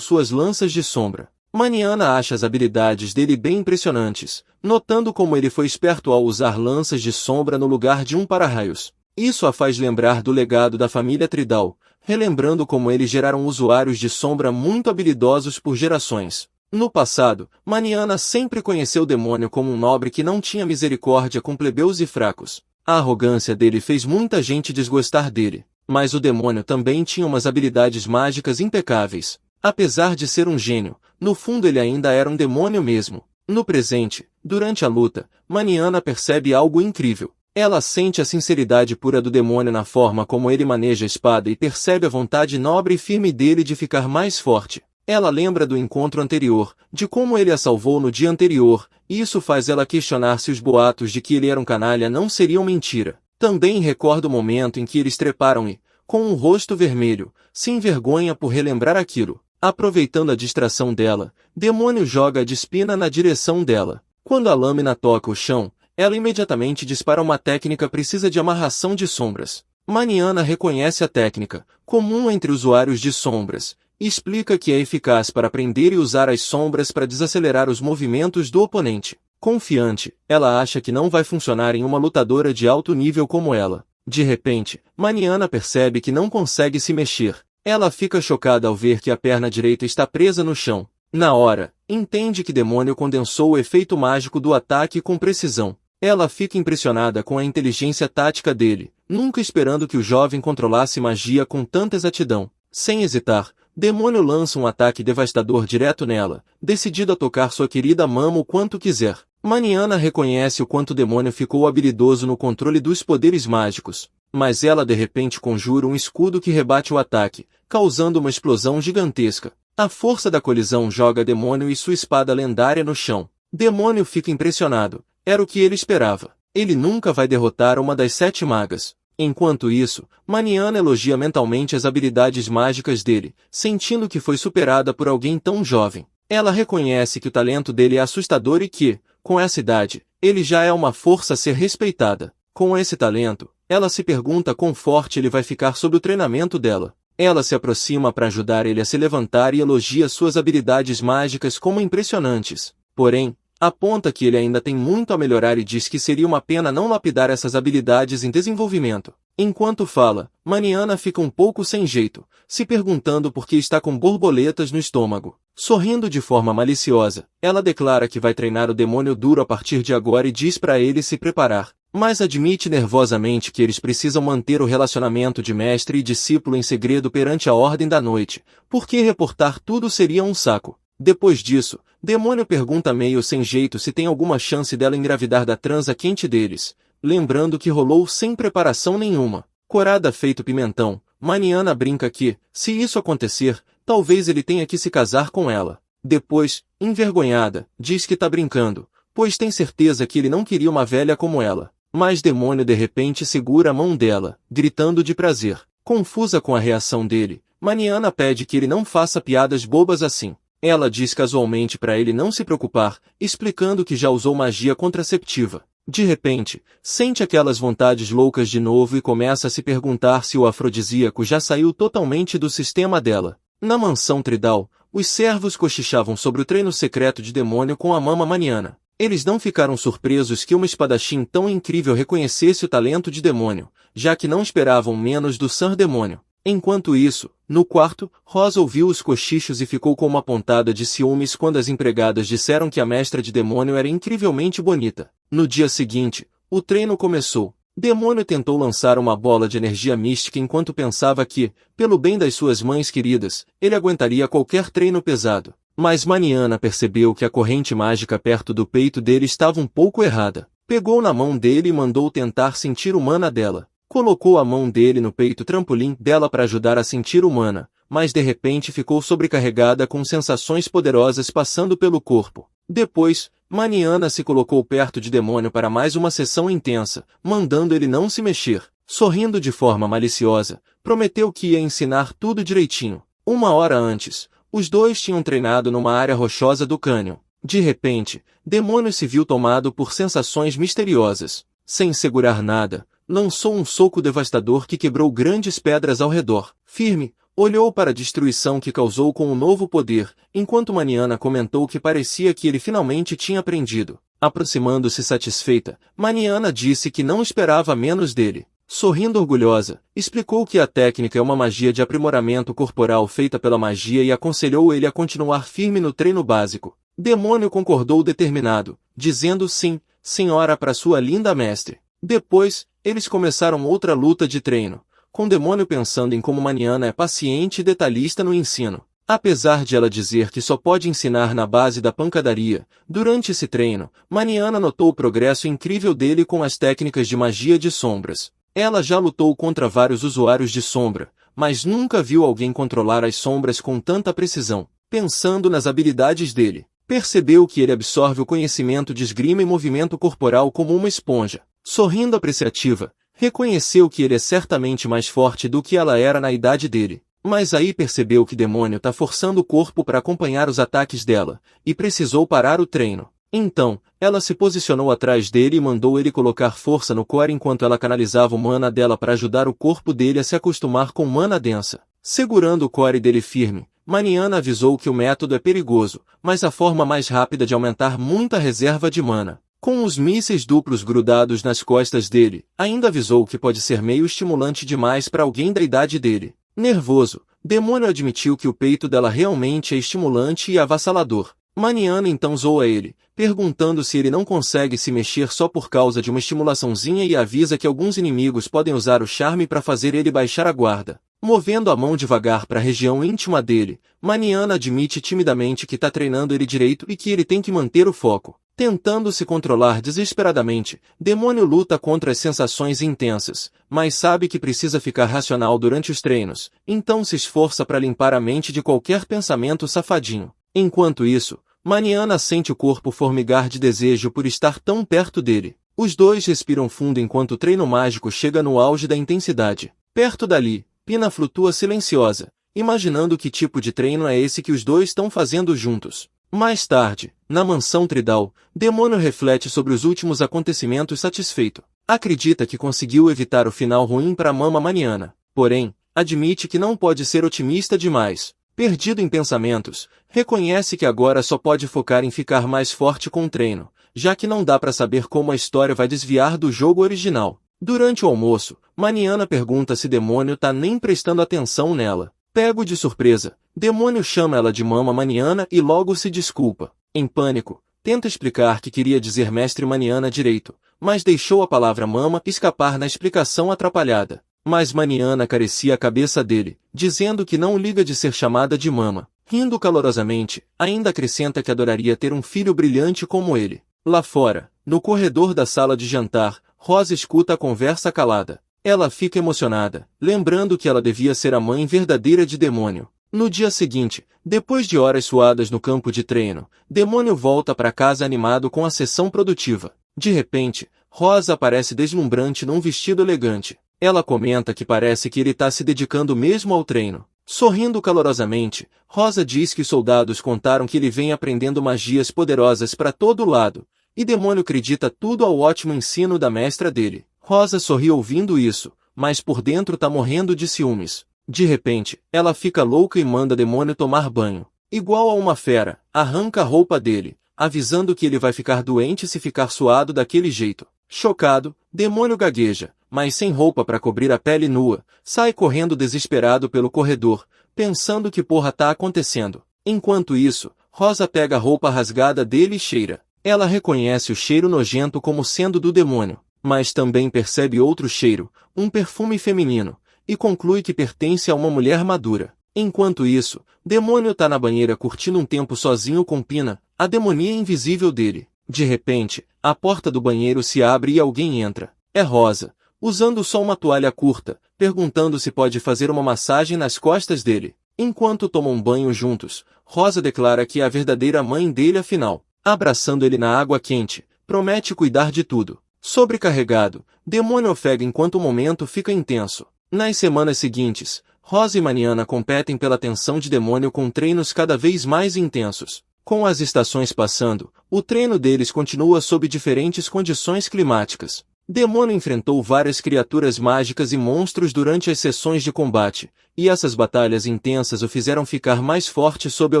suas lanças de sombra. Maniana acha as habilidades dele bem impressionantes, notando como ele foi esperto ao usar lanças de sombra no lugar de um para-raios. Isso a faz lembrar do legado da família Tridal, relembrando como eles geraram usuários de sombra muito habilidosos por gerações. No passado, Maniana sempre conheceu Demônio como um nobre que não tinha misericórdia com plebeus e fracos. A arrogância dele fez muita gente desgostar dele, mas o Demônio também tinha umas habilidades mágicas impecáveis. Apesar de ser um gênio, no fundo ele ainda era um demônio mesmo. No presente, durante a luta, Maniana percebe algo incrível. Ela sente a sinceridade pura do Demônio na forma como ele maneja a espada e percebe a vontade nobre e firme dele de ficar mais forte. Ela lembra do encontro anterior, de como ele a salvou no dia anterior, e isso faz ela questionar se os boatos de que ele era um canalha não seriam mentira. Também recorda o momento em que eles treparam e, com um rosto vermelho, se envergonha por relembrar aquilo. Aproveitando a distração dela, Demônio joga a despina na direção dela. Quando a lâmina toca o chão, ela imediatamente dispara uma técnica precisa de amarração de sombras. Maniana reconhece a técnica, comum entre usuários de sombras, e explica que é eficaz para prender e usar as sombras para desacelerar os movimentos do oponente. Confiante, ela acha que não vai funcionar em uma lutadora de alto nível como ela. De repente, Maniana percebe que não consegue se mexer. Ela fica chocada ao ver que a perna direita está presa no chão. Na hora, entende que Demônio condensou o efeito mágico do ataque com precisão. Ela fica impressionada com a inteligência tática dele, nunca esperando que o jovem controlasse magia com tanta exatidão. Sem hesitar, Demônio lança um ataque devastador direto nela, decidido a tocar sua querida mama o quanto quiser. Maniana reconhece o quanto Demônio ficou habilidoso no controle dos poderes mágicos, mas ela de repente conjura um escudo que rebate o ataque, causando uma explosão gigantesca. A força da colisão joga Demônio e sua espada lendária no chão. Demônio fica impressionado. Era o que ele esperava. Ele nunca vai derrotar uma das 7 magas. Enquanto isso, Maniana elogia mentalmente as habilidades mágicas dele, sentindo que foi superada por alguém tão jovem. Ela reconhece que o talento dele é assustador e que, com essa idade, ele já é uma força a ser respeitada. Com esse talento, ela se pergunta quão forte ele vai ficar sob o treinamento dela. Ela se aproxima para ajudar ele a se levantar e elogia suas habilidades mágicas como impressionantes. Porém, aponta que ele ainda tem muito a melhorar e diz que seria uma pena não lapidar essas habilidades em desenvolvimento. Enquanto fala, Maniana fica um pouco sem jeito, se perguntando por que está com borboletas no estômago. Sorrindo de forma maliciosa, ela declara que vai treinar o Demônio duro a partir de agora e diz para ele se preparar, mas admite nervosamente que eles precisam manter o relacionamento de mestre e discípulo em segredo perante a Ordem da Noite, porque reportar tudo seria um saco. Depois disso, Demônio pergunta meio sem jeito se tem alguma chance dela engravidar da transa quente deles, lembrando que rolou sem preparação nenhuma. Corada feito pimentão, Maniana brinca que, se isso acontecer, talvez ele tenha que se casar com ela. Depois, envergonhada, diz que tá brincando, pois tem certeza que ele não queria uma velha como ela. Mas Demônio de repente segura a mão dela, gritando de prazer. Confusa com a reação dele, Maniana pede que ele não faça piadas bobas assim. Ela diz casualmente para ele não se preocupar, explicando que já usou magia contraceptiva. De repente, sente aquelas vontades loucas de novo e começa a se perguntar se o afrodisíaco já saiu totalmente do sistema dela. Na mansão Tridal, os servos cochichavam sobre o treino secreto de demônio com a mama maniana. Eles não ficaram surpresos que uma espadachim tão incrível reconhecesse o talento de demônio, já que não esperavam menos do Sir Demônio. Enquanto isso, no quarto, Rosa ouviu os cochichos e ficou com uma pontada de ciúmes quando as empregadas disseram que a mestra de demônio era incrivelmente bonita. No dia seguinte, o treino começou. Demônio tentou lançar uma bola de energia mística enquanto pensava que, pelo bem das suas mães queridas, ele aguentaria qualquer treino pesado. Mas Maniana percebeu que a corrente mágica perto do peito dele estava um pouco errada. Pegou na mão dele e mandou tentar sentir o mana dela. Colocou a mão dele no peito trampolim dela para ajudar a sentir o mana, mas de repente ficou sobrecarregada com sensações poderosas passando pelo corpo. Depois, Maniana se colocou perto de Demônio para mais uma sessão intensa, mandando ele não se mexer. Sorrindo de forma maliciosa, prometeu que ia ensinar tudo direitinho. Uma hora antes, os dois tinham treinado numa área rochosa do cânion. De repente, Demônio se viu tomado por sensações misteriosas. Sem segurar nada, lançou um soco devastador que quebrou grandes pedras ao redor. Firme, olhou para a destruição que causou com o novo poder, enquanto Maniana comentou que parecia que ele finalmente tinha aprendido. Aproximando-se satisfeita, Maniana disse que não esperava menos dele. Sorrindo orgulhosa, explicou que a técnica é uma magia de aprimoramento corporal feita pela magia e aconselhou ele a continuar firme no treino básico. Demônio concordou determinado, dizendo sim, senhora para sua linda mestre. Depois, eles começaram outra luta de treino, com Demônio pensando em como Maniana é paciente e detalhista no ensino. Apesar de ela dizer que só pode ensinar na base da pancadaria, durante esse treino, Maniana notou o progresso incrível dele com as técnicas de magia de sombras. Ela já lutou contra vários usuários de sombra, mas nunca viu alguém controlar as sombras com tanta precisão. Pensando nas habilidades dele, percebeu que ele absorve o conhecimento de esgrima e movimento corporal como uma esponja. Sorrindo apreciativa, reconheceu que ele é certamente mais forte do que ela era na idade dele. Mas aí percebeu que Demônio tá forçando o corpo para acompanhar os ataques dela, e precisou parar o treino. Então, ela se posicionou atrás dele e mandou ele colocar força no core enquanto ela canalizava o mana dela para ajudar o corpo dele a se acostumar com mana densa. Segurando o core dele firme, Maniana avisou que o método é perigoso, mas a forma mais rápida de aumentar muita reserva de mana. Com os mísseis duplos grudados nas costas dele, ainda avisou que pode ser meio estimulante demais para alguém da idade dele. Nervoso, Demônio admitiu que o peito dela realmente é estimulante e avassalador. Maniana então zoa ele, perguntando se ele não consegue se mexer só por causa de uma estimulaçãozinha e avisa que alguns inimigos podem usar o charme para fazer ele baixar a guarda. Movendo a mão devagar para a região íntima dele, Maniana admite timidamente que está treinando ele direito e que ele tem que manter o foco. Tentando se controlar desesperadamente, Demônio luta contra as sensações intensas, mas sabe que precisa ficar racional durante os treinos, então se esforça para limpar a mente de qualquer pensamento safadinho. Enquanto isso, Maniana sente o corpo formigar de desejo por estar tão perto dele. Os dois respiram fundo enquanto o treino mágico chega no auge da intensidade. Perto dali, Pina flutua silenciosa, imaginando que tipo de treino é esse que os dois estão fazendo juntos. Mais tarde, na mansão Tridal, Demônio reflete sobre os últimos acontecimentos satisfeito. Acredita que conseguiu evitar o final ruim para a mama Maniana, porém, admite que não pode ser otimista demais. Perdido em pensamentos, reconhece que agora só pode focar em ficar mais forte com o treino, já que não dá para saber como a história vai desviar do jogo original. Durante o almoço, Maniana pergunta se Demônio tá nem prestando atenção nela. Pego de surpresa, Demônio chama ela de mama Maniana e logo se desculpa. Em pânico, tenta explicar que queria dizer mestre Maniana direito, mas deixou a palavra mama escapar na explicação atrapalhada. Mas Maniana acaricia a cabeça dele, dizendo que não liga de ser chamada de mama. Rindo calorosamente, ainda acrescenta que adoraria ter um filho brilhante como ele. Lá fora, no corredor da sala de jantar, Rosa escuta a conversa calada. Ela fica emocionada, lembrando que ela devia ser a mãe verdadeira de Demônio. No dia seguinte, depois de horas suadas no campo de treino, Demônio volta para casa animado com a sessão produtiva. De repente, Rosa aparece deslumbrante num vestido elegante. Ela comenta que parece que ele está se dedicando mesmo ao treino. Sorrindo calorosamente, Rosa diz que os soldados contaram que ele vem aprendendo magias poderosas para todo lado, e Demônio acredita tudo ao ótimo ensino da mestra dele. Rosa sorri ouvindo isso, mas por dentro tá morrendo de ciúmes. De repente, ela fica louca e manda Demônio tomar banho. Igual a uma fera, arranca a roupa dele, avisando que ele vai ficar doente se ficar suado daquele jeito. Chocado, Demônio gagueja, mas sem roupa para cobrir a pele nua, sai correndo desesperado pelo corredor, pensando que porra tá acontecendo. Enquanto isso, Rosa pega a roupa rasgada dele e cheira. Ela reconhece o cheiro nojento como sendo do demônio, mas também percebe outro cheiro, um perfume feminino, e conclui que pertence a uma mulher madura. Enquanto isso, Demônio tá na banheira curtindo um tempo sozinho com Pina, a demonia invisível dele. De repente, a porta do banheiro se abre e alguém entra. É Rosa, usando só uma toalha curta, perguntando se pode fazer uma massagem nas costas dele. Enquanto tomam banho juntos, Rosa declara que é a verdadeira mãe dele afinal. Abraçando ele na água quente, promete cuidar de tudo. Sobrecarregado, Demônio ofega enquanto o momento fica intenso. Nas semanas seguintes, Rosa e Mariana competem pela atenção de Demônio com treinos cada vez mais intensos. Com as estações passando, o treino deles continua sob diferentes condições climáticas. Demônio enfrentou várias criaturas mágicas e monstros durante as sessões de combate, e essas batalhas intensas o fizeram ficar mais forte sob a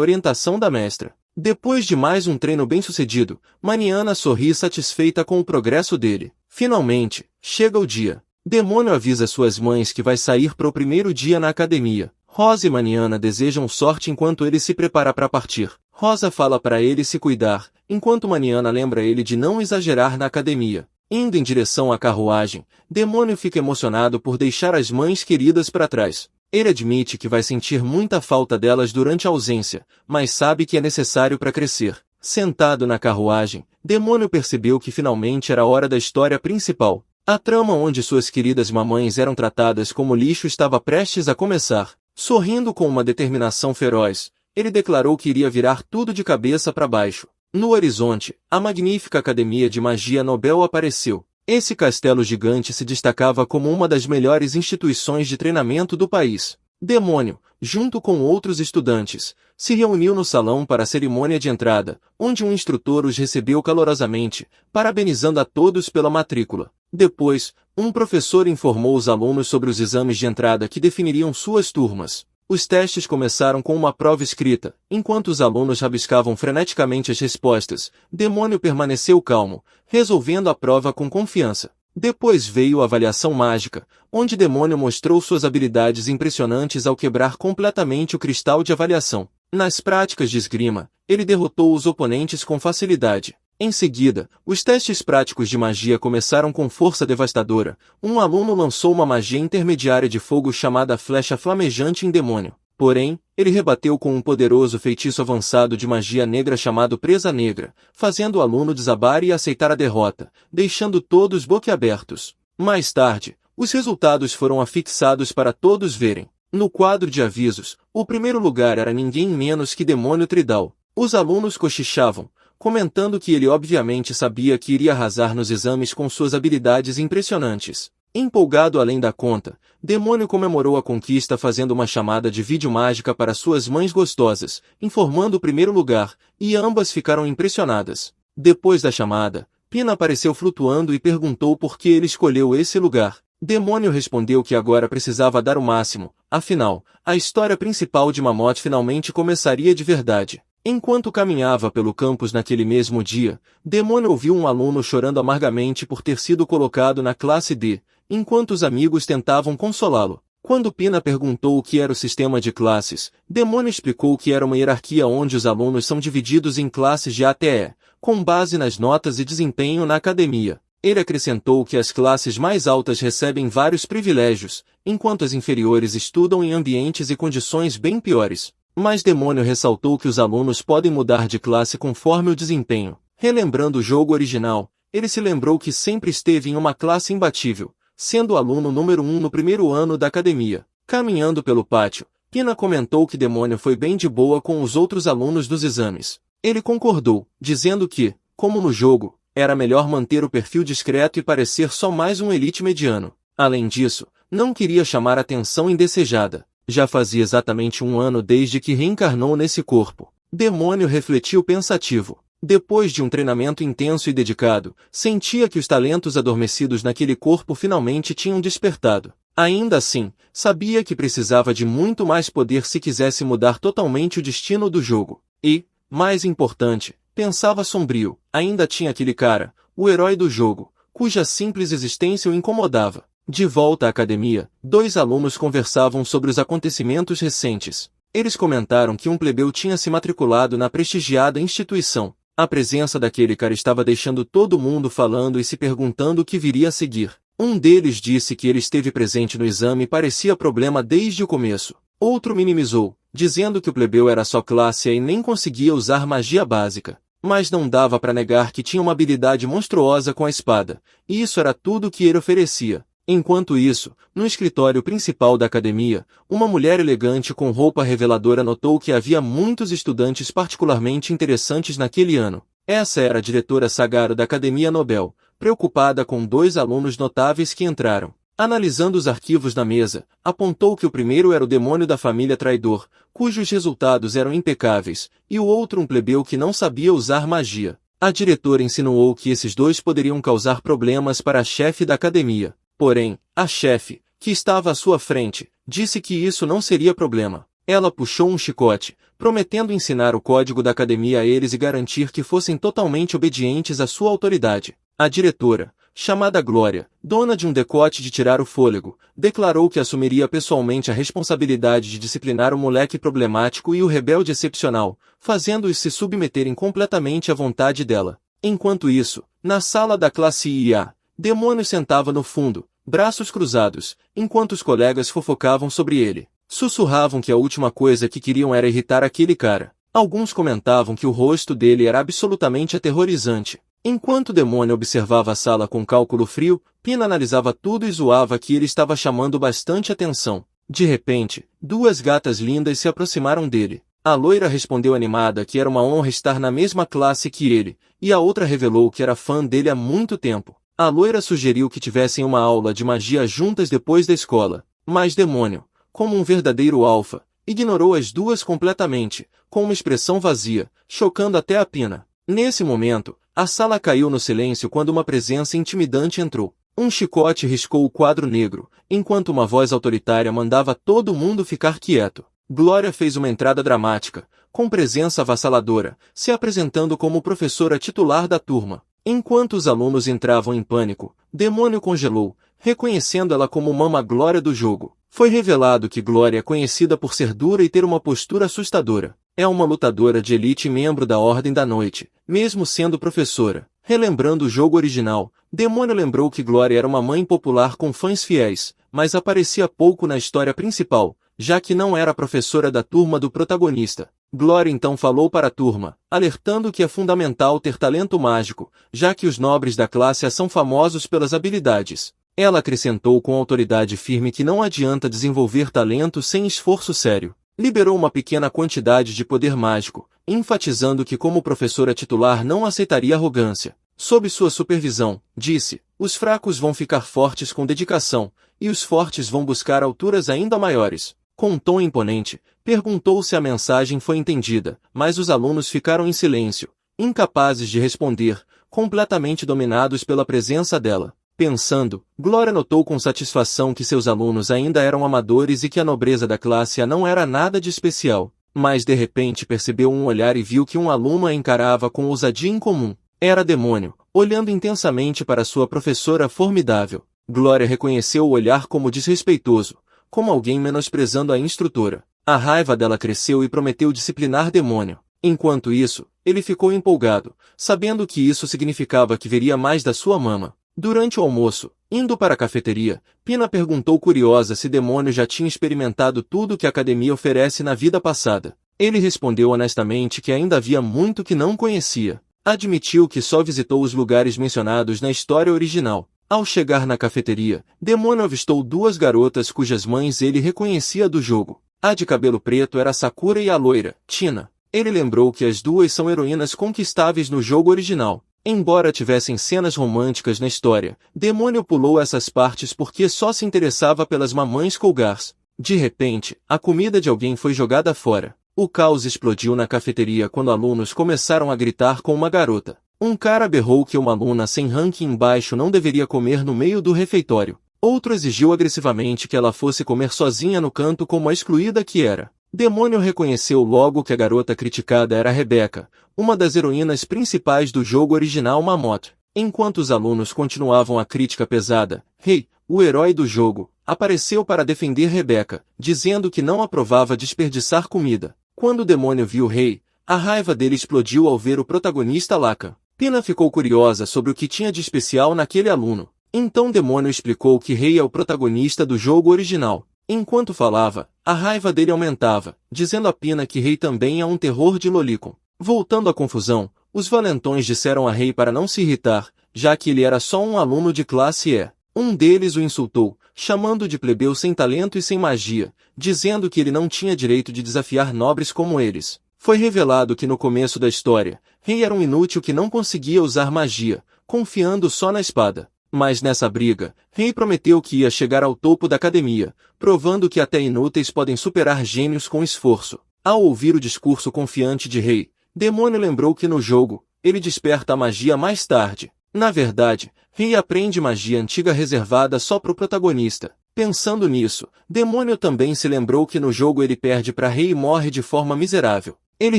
orientação da mestra. Depois de mais um treino bem-sucedido, Mariana sorri satisfeita com o progresso dele. Finalmente, chega o dia. Demônio avisa suas mães que vai sair para o primeiro dia na academia. Rosa e Mariana desejam sorte enquanto ele se prepara para partir. Rosa fala para ele se cuidar, enquanto Mariana lembra ele de não exagerar na academia. Indo em direção à carruagem, Demônio fica emocionado por deixar as mães queridas para trás. Ele admite que vai sentir muita falta delas durante a ausência, mas sabe que é necessário para crescer. Sentado na carruagem, Demônio percebeu que finalmente era a hora da história principal. A trama onde suas queridas mamães eram tratadas como lixo estava prestes a começar. Sorrindo com uma determinação feroz, ele declarou que iria virar tudo de cabeça para baixo. No horizonte, a magnífica Academia de Magia Nobel apareceu. Esse castelo gigante se destacava como uma das melhores instituições de treinamento do país. Demônio, junto com outros estudantes, se reuniu no salão para a cerimônia de entrada, onde um instrutor os recebeu calorosamente, parabenizando a todos pela matrícula. Depois, um professor informou os alunos sobre os exames de entrada que definiriam suas turmas. Os testes começaram com uma prova escrita. Enquanto os alunos rabiscavam freneticamente as respostas, Demônio permaneceu calmo, resolvendo a prova com confiança. Depois veio a avaliação mágica, onde Demônio mostrou suas habilidades impressionantes ao quebrar completamente o cristal de avaliação. Nas práticas de esgrima, ele derrotou os oponentes com facilidade. Em seguida, os testes práticos de magia começaram com força devastadora. Um aluno lançou uma magia intermediária de fogo chamada Flecha Flamejante em Demônio. Porém, ele rebateu com um poderoso feitiço avançado de magia negra chamado Presa Negra, fazendo o aluno desabar e aceitar a derrota, deixando todos boquiabertos. Mais tarde, os resultados foram afixados para todos verem. No quadro de avisos, o primeiro lugar era ninguém menos que Demônio Tridal. Os alunos cochichavam, comentando que ele obviamente sabia que iria arrasar nos exames com suas habilidades impressionantes. Empolgado além da conta, Demônio comemorou a conquista fazendo uma chamada de vídeo mágica para suas mães gostosas, informando o primeiro lugar, e ambas ficaram impressionadas. Depois da chamada, Pina apareceu flutuando e perguntou por que ele escolheu esse lugar. Demônio respondeu que agora precisava dar o máximo, afinal, a história principal de Mammoth finalmente começaria de verdade. Enquanto caminhava pelo campus naquele mesmo dia, Demônio ouviu um aluno chorando amargamente por ter sido colocado na classe D, enquanto os amigos tentavam consolá-lo. Quando Pina perguntou o que era o sistema de classes, Demônio explicou que era uma hierarquia onde os alunos são divididos em classes de A até E, com base nas notas e desempenho na academia. Ele acrescentou que as classes mais altas recebem vários privilégios, enquanto as inferiores estudam em ambientes e condições bem piores. Mas Demônio ressaltou que os alunos podem mudar de classe conforme o desempenho. Relembrando o jogo original, ele se lembrou que sempre esteve em uma classe imbatível, sendo o aluno número 1 no primeiro ano da academia. Caminhando pelo pátio, Pina comentou que Demônio foi bem de boa com os outros alunos dos exames. Ele concordou, dizendo que, como no jogo, era melhor manter o perfil discreto e parecer só mais um elite mediano. Além disso, não queria chamar atenção indesejada. Já fazia exatamente 1 ano desde que reencarnou nesse corpo. Demônio refletiu pensativo. Depois de um treinamento intenso e dedicado, sentia que os talentos adormecidos naquele corpo finalmente tinham despertado. Ainda assim, sabia que precisava de muito mais poder se quisesse mudar totalmente o destino do jogo. E, mais importante, pensava sombrio, ainda tinha aquele cara, o herói do jogo, cuja simples existência o incomodava. De volta à academia, 2 alunos conversavam sobre os acontecimentos recentes. Eles comentaram que um plebeu tinha se matriculado na prestigiada instituição. A presença daquele cara estava deixando todo mundo falando e se perguntando o que viria a seguir. Um deles disse que ele esteve presente no exame e parecia problema desde o começo. Outro minimizou, dizendo que o plebeu era só classe A e nem conseguia usar magia básica. Mas não dava para negar que tinha uma habilidade monstruosa com a espada, e isso era tudo que ele oferecia. Enquanto isso, no escritório principal da academia, uma mulher elegante com roupa reveladora notou que havia muitos estudantes particularmente interessantes naquele ano. Essa era a diretora Sagaro da Academia Nobel, preocupada com 2 alunos notáveis que entraram. Analisando os arquivos na mesa, apontou que o primeiro era o demônio da família traidor, cujos resultados eram impecáveis, e o outro um plebeu que não sabia usar magia. A diretora insinuou que esses 2 poderiam causar problemas para a chefe da academia. Porém, a chefe, que estava à sua frente, disse que isso não seria problema. Ela puxou um chicote, prometendo ensinar o código da academia a eles e garantir que fossem totalmente obedientes à sua autoridade. A diretora, chamada Glória, dona de um decote de tirar o fôlego, declarou que assumiria pessoalmente a responsabilidade de disciplinar o moleque problemático e o rebelde excepcional, fazendo-os se submeterem completamente à vontade dela. Enquanto isso, na sala da classe IA, Demônio sentava no fundo, braços cruzados, enquanto os colegas fofocavam sobre ele. Sussurravam que a última coisa que queriam era irritar aquele cara. Alguns comentavam que o rosto dele era absolutamente aterrorizante. Enquanto Demônio observava a sala com cálculo frio, Pina analisava tudo e zoava que ele estava chamando bastante atenção. De repente, 2 gatas lindas se aproximaram dele. A loira respondeu animada que era uma honra estar na mesma classe que ele, e a outra revelou que era fã dele há muito tempo. A loira sugeriu que tivessem uma aula de magia juntas depois da escola, mas Demônio, como um verdadeiro alfa, ignorou as 2 completamente, com uma expressão vazia, chocando até a Pina. Nesse momento, a sala caiu no silêncio quando uma presença intimidante entrou. Um chicote riscou o quadro negro, enquanto uma voz autoritária mandava todo mundo ficar quieto. Glória fez uma entrada dramática, com presença avassaladora, se apresentando como professora titular da turma. Enquanto os alunos entravam em pânico, Demônio congelou, reconhecendo ela como Mama Glória do jogo. Foi revelado que Glória é conhecida por ser dura e ter uma postura assustadora. É uma lutadora de elite e membro da Ordem da Noite, mesmo sendo professora. Relembrando o jogo original, Demônio lembrou que Glória era uma mãe popular com fãs fiéis, mas aparecia pouco na história principal, já que não era professora da turma do protagonista. Glória então falou para a turma, alertando que é fundamental ter talento mágico, já que os nobres da classe A são famosos pelas habilidades. Ela acrescentou com autoridade firme que não adianta desenvolver talento sem esforço sério. Liberou uma pequena quantidade de poder mágico, enfatizando que como professora titular não aceitaria arrogância. Sob sua supervisão, disse, os fracos vão ficar fortes com dedicação, e os fortes vão buscar alturas ainda maiores. Com um tom imponente, perguntou se a mensagem foi entendida, mas os alunos ficaram em silêncio, incapazes de responder, completamente dominados pela presença dela. Pensando, Glória notou com satisfação que seus alunos ainda eram amadores e que a nobreza da classe A não era nada de especial. Mas de repente percebeu um olhar e viu que um aluno a encarava com ousadia incomum. Era Demônio, olhando intensamente para sua professora formidável. Glória reconheceu o olhar como desrespeitoso, como alguém menosprezando a instrutora. A raiva dela cresceu e prometeu disciplinar Demônio. Enquanto isso, ele ficou empolgado, sabendo que isso significava que veria mais da sua mama. Durante o almoço, indo para a cafeteria, Pina perguntou curiosa se Demônio já tinha experimentado tudo que a academia oferece na vida passada. Ele respondeu honestamente que ainda havia muito que não conhecia. Admitiu que só visitou os lugares mencionados na história original. Ao chegar na cafeteria, Demônio avistou 2 garotas cujas mães ele reconhecia do jogo. A de cabelo preto era Sakura e a loira, Tina. Ele lembrou que as 2 são heroínas conquistáveis no jogo original. Embora tivessem cenas românticas na história, Demônio pulou essas partes porque só se interessava pelas mamães Cougars. De repente, a comida de alguém foi jogada fora. O caos explodiu na cafeteria quando alunos começaram a gritar com uma garota. Um cara berrou que uma aluna sem ranking baixo não deveria comer no meio do refeitório. Outro exigiu agressivamente que ela fosse comer sozinha no canto como a excluída que era. Demônio reconheceu logo que a garota criticada era Rebecca, uma das heroínas principais do jogo original Mammoth. Enquanto os alunos continuavam a crítica pesada, Rei, o herói do jogo, apareceu para defender Rebecca, dizendo que não aprovava desperdiçar comida. Quando o demônio viu Rei, a raiva dele explodiu ao ver o protagonista Lacan. Pina ficou curiosa sobre o que tinha de especial naquele aluno. Então o demônio explicou que Rei é o protagonista do jogo original. Enquanto falava, a raiva dele aumentava, dizendo a Pina que Rei também é um terror de Lolicon. Voltando à confusão, os valentões disseram a Rei para não se irritar, já que ele era só um aluno de classe E. Um deles o insultou, chamando de plebeu sem talento e sem magia, dizendo que ele não tinha direito de desafiar nobres como eles. Foi revelado que no começo da história, Rei era um inútil que não conseguia usar magia, confiando só na espada. Mas nessa briga, Rei prometeu que ia chegar ao topo da academia, provando que até inúteis podem superar gênios com esforço. Ao ouvir o discurso confiante de Rei, Demônio lembrou que no jogo, ele desperta a magia mais tarde. Na verdade, Rei aprende magia antiga reservada só para o protagonista. Pensando nisso, Demônio também se lembrou que no jogo ele perde para Rei e morre de forma miserável. Ele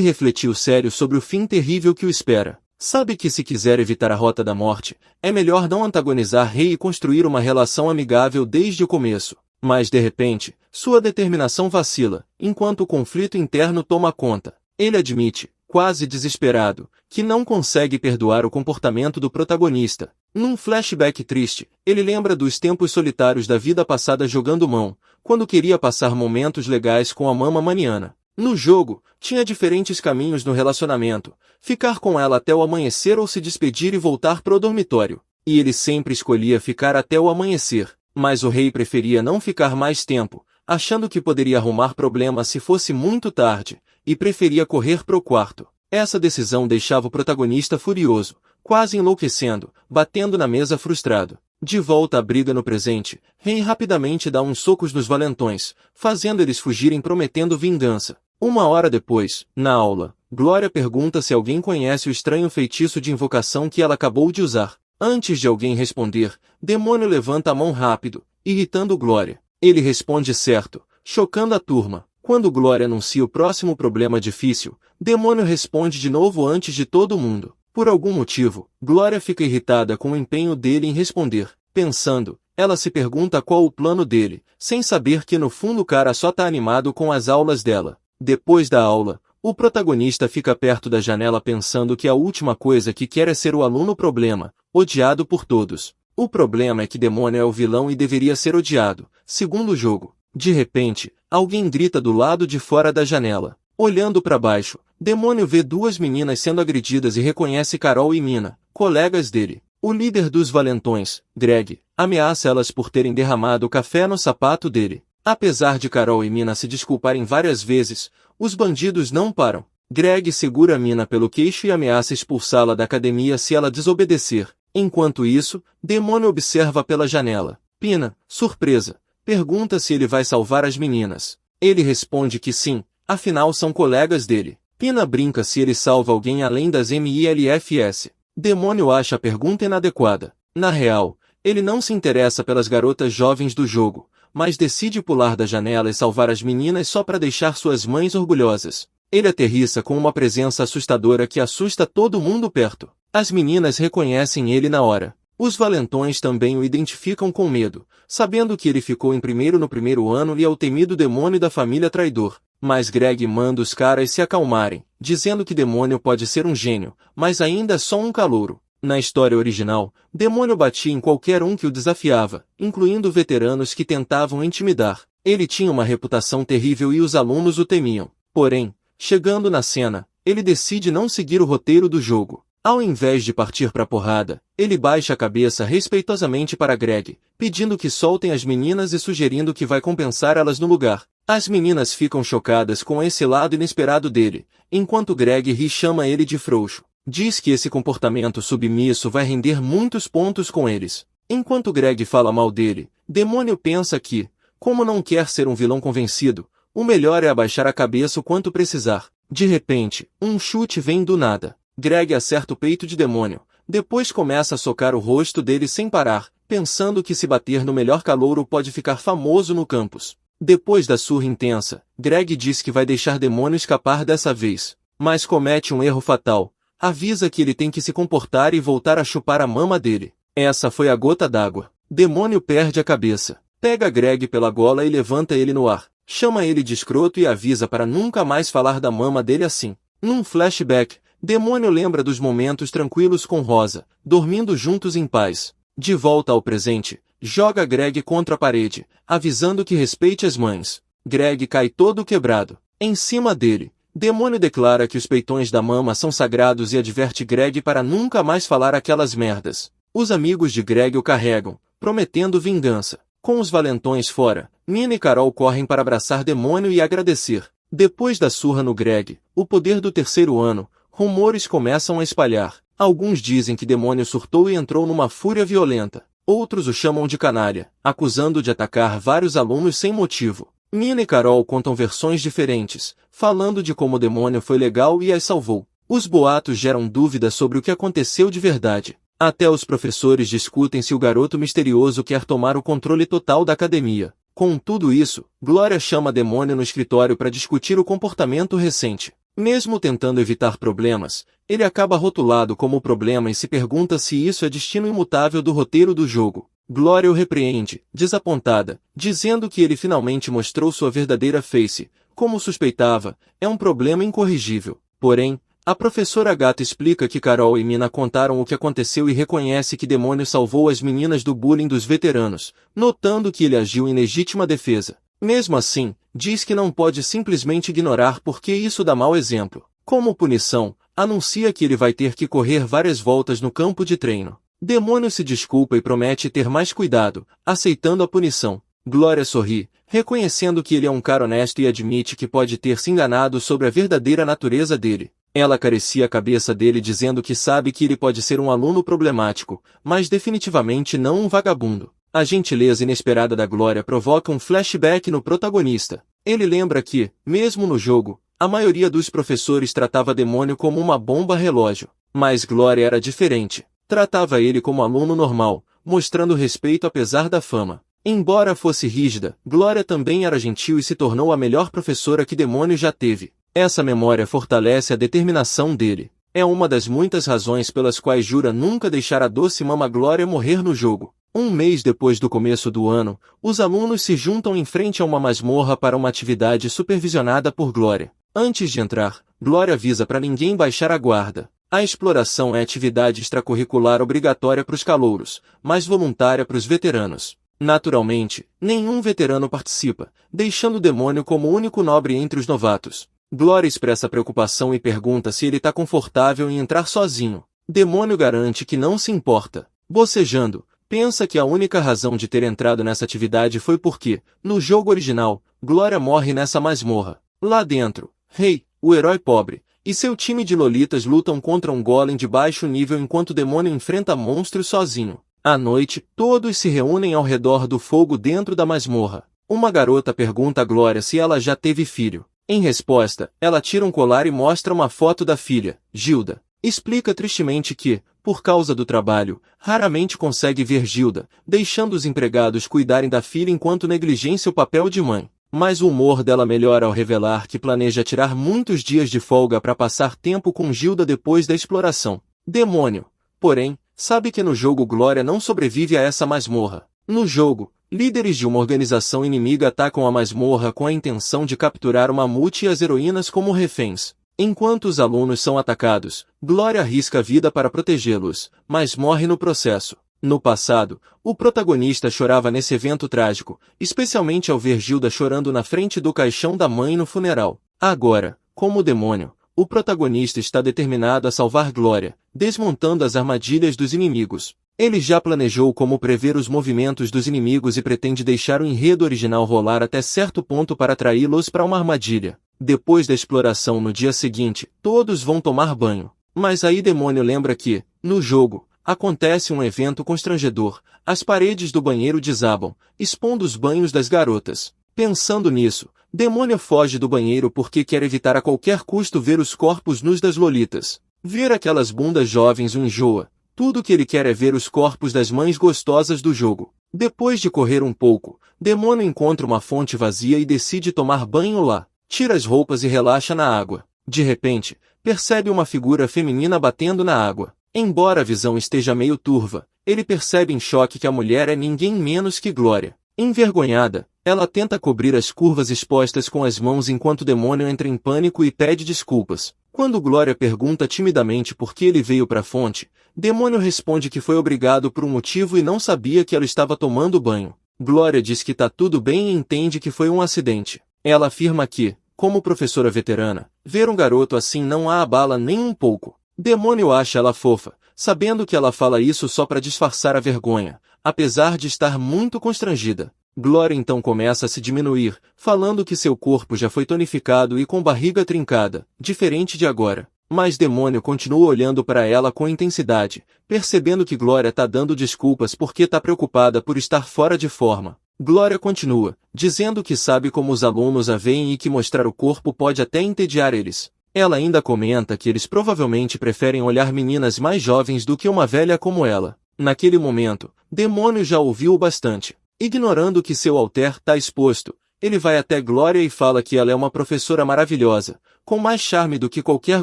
refletiu sério sobre o fim terrível que o espera. Sabe que se quiser evitar a rota da morte, é melhor não antagonizar Rei e construir uma relação amigável desde o começo. Mas de repente, sua determinação vacila, enquanto o conflito interno toma conta. Ele admite, quase desesperado, que não consegue perdoar o comportamento do protagonista. Num flashback triste, ele lembra dos tempos solitários da vida passada jogando mão, quando queria passar momentos legais com a mama maniana. No jogo, tinha diferentes caminhos no relacionamento, ficar com ela até o amanhecer ou se despedir e voltar pro dormitório. E ele sempre escolhia ficar até o amanhecer, mas o Rei preferia não ficar mais tempo, achando que poderia arrumar problema se fosse muito tarde, e preferia correr pro quarto. Essa decisão deixava o protagonista furioso, quase enlouquecendo, batendo na mesa frustrado. De volta à briga no presente, Rei rapidamente dá uns socos nos valentões, fazendo eles fugirem prometendo vingança. Uma hora depois, na aula, Glória pergunta se alguém conhece o estranho feitiço de invocação que ela acabou de usar. Antes de alguém responder, Demônio levanta a mão rápido, irritando Glória. Ele responde certo, chocando a turma. Quando Glória anuncia o próximo problema difícil, Demônio responde de novo antes de todo mundo. Por algum motivo, Glória fica irritada com o empenho dele em responder. Pensando, ela se pergunta qual o plano dele, sem saber que no fundo o cara só tá animado com as aulas dela. Depois da aula, o protagonista fica perto da janela pensando que a última coisa que quer é ser o aluno problema, odiado por todos. O problema é que Demônio é o vilão e deveria ser odiado, segundo o jogo. De repente, alguém grita do lado de fora da janela. Olhando para baixo, Demônio vê duas meninas sendo agredidas e reconhece Carol e Mina, colegas dele. O líder dos valentões, Greg, ameaça elas por terem derramado café no sapato dele. Apesar de Carol e Mina se desculparem várias vezes, os bandidos não param. Greg segura Mina pelo queixo e ameaça expulsá-la da academia se ela desobedecer. Enquanto isso, Demônio observa pela janela. Pina, surpresa, pergunta se ele vai salvar as meninas. Ele responde que sim, afinal são colegas dele. Pina brinca se ele salva alguém além das MILFs. Demônio acha a pergunta inadequada. Na real, ele não se interessa pelas garotas jovens do jogo, mas decide pular da janela e salvar as meninas só para deixar suas mães orgulhosas. Ele aterrissa com uma presença assustadora que assusta todo mundo perto. As meninas reconhecem ele na hora. Os valentões também o identificam com medo, sabendo que ele ficou em primeiro no primeiro ano e é o temido demônio da família traidor. Mas Greg manda os caras se acalmarem, dizendo que Demônio pode ser um gênio, mas ainda é só um calouro. Na história original, Demônio batia em qualquer um que o desafiava, incluindo veteranos que tentavam intimidar. Ele tinha uma reputação terrível e os alunos o temiam. Porém, chegando na cena, ele decide não seguir o roteiro do jogo. Ao invés de partir pra porrada, ele baixa a cabeça respeitosamente para Greg, pedindo que soltem as meninas e sugerindo que vai compensar elas no lugar. As meninas ficam chocadas com esse lado inesperado dele, enquanto Greg ri e chama ele de frouxo. Diz que esse comportamento submisso vai render muitos pontos com eles. Enquanto Greg fala mal dele, Demônio pensa que, Como não quer ser um vilão convencido, o melhor é abaixar a cabeça o quanto precisar. De repente, um chute vem do nada. Greg acerta o peito de Demônio. Depois começa a socar o rosto dele sem parar, pensando que se bater no melhor calouro pode ficar famoso no campus. Depois da surra intensa, Greg diz que vai deixar Demônio escapar dessa vez, mas comete um erro fatal. Avisa que ele tem que se comportar e voltar a chupar a mama dele. Essa foi a gota d'água. Demônio perde a cabeça. Pega Greg pela gola e levanta ele no ar. Chama ele de escroto e avisa para nunca mais falar da mama dele assim. Num flashback, Demônio lembra dos momentos tranquilos com Rosa, dormindo juntos em paz. De volta ao presente, joga Greg contra a parede, avisando que respeite as mães. Greg cai todo quebrado. Em cima dele, Demônio declara que os peitões da mama são sagrados e adverte Greg para nunca mais falar aquelas merdas. Os amigos de Greg o carregam, prometendo vingança. Com os valentões fora, Nina e Carol correm para abraçar Demônio e agradecer. Depois da surra no Greg, o poder do terceiro ano, rumores começam a espalhar. Alguns dizem que Demônio surtou e entrou numa fúria violenta. Outros o chamam de canalha, acusando de atacar vários alunos sem motivo. Nina e Carol contam versões diferentes, falando de como o Demônio foi legal e as salvou. Os boatos geram dúvidas sobre o que aconteceu de verdade. Até os professores discutem se o garoto misterioso quer tomar o controle total da academia. Com tudo isso, Glória chama Demônio no escritório para discutir o comportamento recente. Mesmo tentando evitar problemas, ele acaba rotulado como o problema e se pergunta se isso é destino imutável do roteiro do jogo. Glória o repreende, desapontada, dizendo que ele finalmente mostrou sua verdadeira face. Como suspeitava, é um problema incorrigível. Porém, a professora Gata explica que Carol e Mina contaram o que aconteceu e reconhece que Demônio salvou as meninas do bullying dos veteranos, notando que ele agiu em legítima defesa. Mesmo assim, diz que não pode simplesmente ignorar porque isso dá mau exemplo. Como punição, anuncia que ele vai ter que correr várias voltas no campo de treino. Demônio se desculpa e promete ter mais cuidado, aceitando a punição. Glória sorri, reconhecendo que ele é um cara honesto e admite que pode ter se enganado sobre a verdadeira natureza dele. Ela acaricia a cabeça dele dizendo que sabe que ele pode ser um aluno problemático, mas definitivamente não um vagabundo. A gentileza inesperada da Glória provoca um flashback no protagonista. Ele lembra que, mesmo no jogo, a maioria dos professores tratava Demônio como uma bomba relógio. Mas Glória era diferente. Tratava ele como aluno normal, mostrando respeito apesar da fama. Embora fosse rígida, Glória também era gentil e se tornou a melhor professora que Demônio já teve. Essa memória fortalece a determinação dele. É uma das muitas razões pelas quais jura nunca deixar a doce mama Glória morrer no jogo. Um mês depois do começo do ano, os alunos se juntam em frente a uma masmorra para uma atividade supervisionada por Glória. Antes de entrar, Glória avisa para ninguém baixar a guarda. A exploração é atividade extracurricular obrigatória para os calouros, mas voluntária para os veteranos. Naturalmente, nenhum veterano participa, deixando o Demônio como o único nobre entre os novatos. Glória expressa preocupação e pergunta se ele está confortável em entrar sozinho. Demônio garante que não se importa. Bocejando, pensa que a única razão de ter entrado nessa atividade foi porque, no jogo original, Glória morre nessa masmorra. Lá dentro, Rei, o herói pobre, e seu time de lolitas lutam contra um golem de baixo nível enquanto o Demônio enfrenta monstros sozinho. À noite, todos se reúnem ao redor do fogo dentro da masmorra. Uma garota pergunta a Glória se ela já teve filho. Em resposta, ela tira um colar e mostra uma foto da filha, Gilda. Explica tristemente que, por causa do trabalho, raramente consegue ver Gilda, deixando os empregados cuidarem da filha enquanto negligencia o papel de mãe. Mas o humor dela melhora ao revelar que planeja tirar muitos dias de folga para passar tempo com Gilda depois da exploração. Demônio, porém, sabe que no jogo Glória não sobrevive a essa masmorra. No jogo, líderes de uma organização inimiga atacam a masmorra com a intenção de capturar o Mamute e as heroínas como reféns. Enquanto os alunos são atacados, Glória arrisca a vida para protegê-los, mas morre no processo. No passado, o protagonista chorava nesse evento trágico, especialmente ao ver Gilda chorando na frente do caixão da mãe no funeral. Agora, como Demônio, o protagonista está determinado a salvar Glória, desmontando as armadilhas dos inimigos. Ele já planejou como prever os movimentos dos inimigos e pretende deixar o enredo original rolar até certo ponto para atraí-los para uma armadilha. Depois da exploração no dia seguinte, todos vão tomar banho. Mas aí Demônio lembra que, no jogo, acontece um evento constrangedor. As paredes do banheiro desabam, expondo os banhos das garotas. Pensando nisso, Demônio foge do banheiro porque quer evitar a qualquer custo ver os corpos nus das lolitas. Ver aquelas bundas jovens o enjoa. Tudo que ele quer é ver os corpos das mães gostosas do jogo. Depois de correr um pouco, Demônio encontra uma fonte vazia e decide tomar banho lá. Tira as roupas e relaxa na água. De repente, percebe uma figura feminina batendo na água. Embora a visão esteja meio turva, ele percebe em choque que a mulher é ninguém menos que Glória. Envergonhada, ela tenta cobrir as curvas expostas com as mãos enquanto o Demônio entra em pânico e pede desculpas. Quando Glória pergunta timidamente por que ele veio para a fonte, Demônio responde que foi obrigado por um motivo e não sabia que ela estava tomando banho. Glória diz que tá tudo bem e entende que foi um acidente. Ela afirma que, como professora veterana, ver um garoto assim não a abala nem um pouco. Demônio acha ela fofa, sabendo que ela fala isso só para disfarçar a vergonha, apesar de estar muito constrangida. Glória então começa a se diminuir, falando que seu corpo já foi tonificado e com barriga trincada, diferente de agora. Mas Demônio continua olhando para ela com intensidade, percebendo que Glória tá dando desculpas porque tá preocupada por estar fora de forma. Glória continua, dizendo que sabe como os alunos a veem e que mostrar o corpo pode até entediar eles. Ela ainda comenta que eles provavelmente preferem olhar meninas mais jovens do que uma velha como ela. Naquele momento, Demônio já ouviu o bastante. Ignorando que seu alter tá exposto, ele vai até Glória e fala que ela é uma professora maravilhosa, com mais charme do que qualquer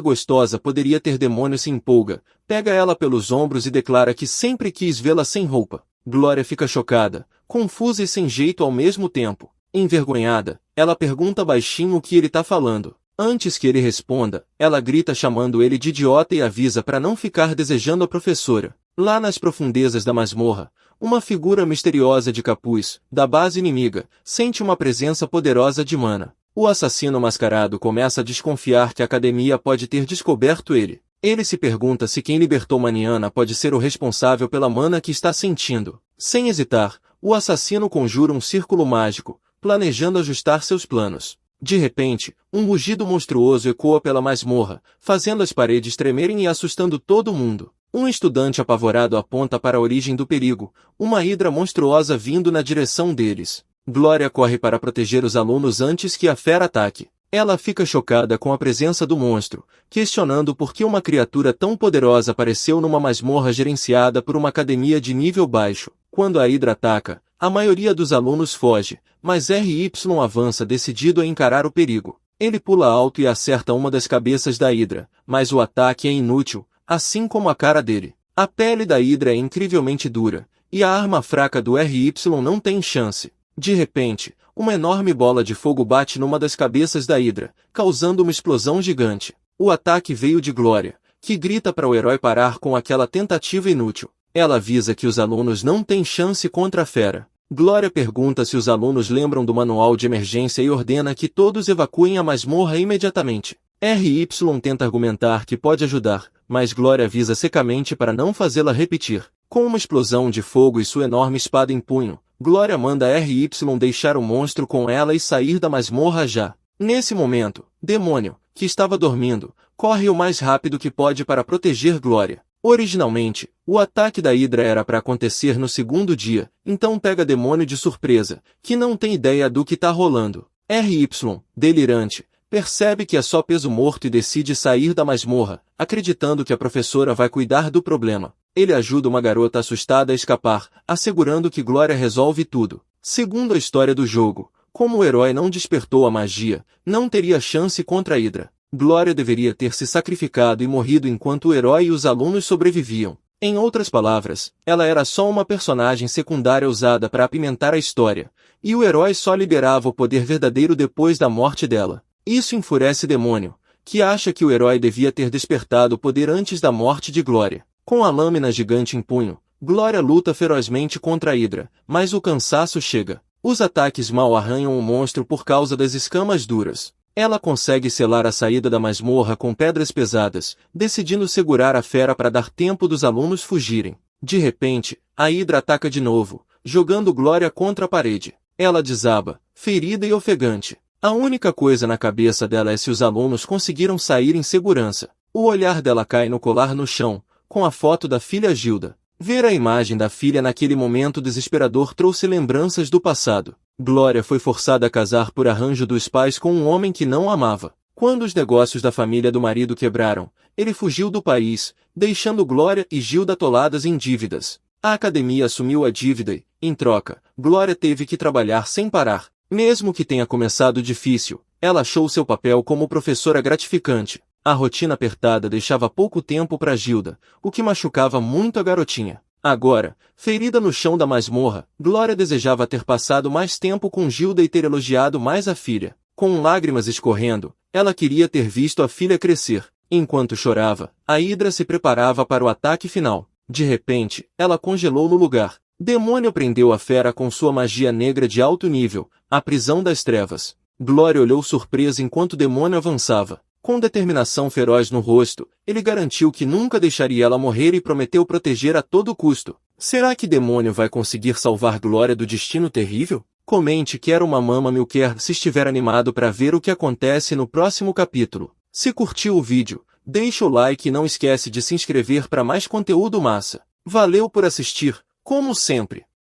gostosa poderia ter. Demônio se empolga, pega ela pelos ombros e declara que sempre quis vê-la sem roupa. Glória fica chocada, confusa e sem jeito ao mesmo tempo. Envergonhada, ela pergunta baixinho o que ele tá falando. Antes que ele responda, ela grita chamando ele de idiota e avisa para não ficar desejando a professora. Lá nas profundezas da masmorra, uma figura misteriosa de capuz, da base inimiga, sente uma presença poderosa de mana. O assassino mascarado começa a desconfiar que a academia pode ter descoberto ele. Ele se pergunta se quem libertou Maniana pode ser o responsável pela mana que está sentindo. Sem hesitar, o assassino conjura um círculo mágico, planejando ajustar seus planos. De repente, um rugido monstruoso ecoa pela masmorra, fazendo as paredes tremerem e assustando todo mundo. Um estudante apavorado aponta para a origem do perigo, uma hidra monstruosa vindo na direção deles. Glória corre para proteger os alunos antes que a fera ataque. Ela fica chocada com a presença do monstro, questionando por que uma criatura tão poderosa apareceu numa masmorra gerenciada por uma academia de nível baixo. Quando a hidra ataca, a maioria dos alunos foge, mas RY avança decidido a encarar o perigo. Ele pula alto e acerta uma das cabeças da hidra, mas o ataque é inútil, assim como a cara dele. A pele da hidra é incrivelmente dura, e a arma fraca do RY não tem chance. De repente, uma enorme bola de fogo bate numa das cabeças da hidra, causando uma explosão gigante. O ataque veio de Glória, que grita para o herói parar com aquela tentativa inútil. Ela avisa que os alunos não têm chance contra a fera. Glória pergunta se os alunos lembram do manual de emergência e ordena que todos evacuem a masmorra imediatamente. RY tenta argumentar que pode ajudar, mas Glória avisa secamente para não fazê-la repetir. Com uma explosão de fogo e sua enorme espada em punho, Glória manda RY deixar o monstro com ela e sair da masmorra já. Nesse momento, Demônio, que estava dormindo, corre o mais rápido que pode para proteger Glória. Originalmente, o ataque da hidra era para acontecer no segundo dia, então pega Demônio de surpresa, que não tem ideia do que tá rolando. RY, delirante, percebe que é só peso morto e decide sair da masmorra, acreditando que a professora vai cuidar do problema. Ele ajuda uma garota assustada a escapar, assegurando que Glória resolve tudo. Segundo a história do jogo, como o herói não despertou a magia, não teria chance contra a hidra. Glória deveria ter se sacrificado e morrido enquanto o herói e os alunos sobreviviam. Em outras palavras, ela era só uma personagem secundária usada para apimentar a história, e o herói só liberava o poder verdadeiro depois da morte dela. Isso enfurece Demônio, que acha que o herói devia ter despertado o poder antes da morte de Glória. Com a lâmina gigante em punho, Glória luta ferozmente contra a hidra, mas o cansaço chega. Os ataques mal arranham o monstro por causa das escamas duras. Ela consegue selar a saída da masmorra com pedras pesadas, decidindo segurar a fera para dar tempo dos alunos fugirem. De repente, a hidra ataca de novo, jogando Glória contra a parede. Ela desaba, ferida e ofegante. A única coisa na cabeça dela é se os alunos conseguiram sair em segurança. O olhar dela cai no colar no chão, com a foto da filha Gilda. Ver a imagem da filha naquele momento desesperador trouxe lembranças do passado. Glória foi forçada a casar por arranjo dos pais com um homem que não amava. Quando os negócios da família do marido quebraram, ele fugiu do país, deixando Glória e Gilda atoladas em dívidas. A academia assumiu a dívida e, em troca, Glória teve que trabalhar sem parar. Mesmo que tenha começado difícil, ela achou seu papel como professora gratificante. A rotina apertada deixava pouco tempo para Gilda, o que machucava muito a garotinha. Agora, ferida no chão da masmorra, Glória desejava ter passado mais tempo com Gilda e ter elogiado mais a filha. Com lágrimas escorrendo, ela queria ter visto a filha crescer. Enquanto chorava, a Hidra se preparava para o ataque final. De repente, ela congelou no lugar. Demônio prendeu a fera com sua magia negra de alto nível, a prisão das trevas. Glória olhou surpresa enquanto Demônio avançava. Com determinação feroz no rosto, ele garantiu que nunca deixaria ela morrer e prometeu proteger a todo custo. Será que Demônio vai conseguir salvar Glória do destino terrível? Comente "Quero uma mama milker" se estiver animado para ver o que acontece no próximo capítulo. Se curtiu o vídeo, deixa o like e não esquece de se inscrever para mais conteúdo massa. Valeu por assistir, como sempre.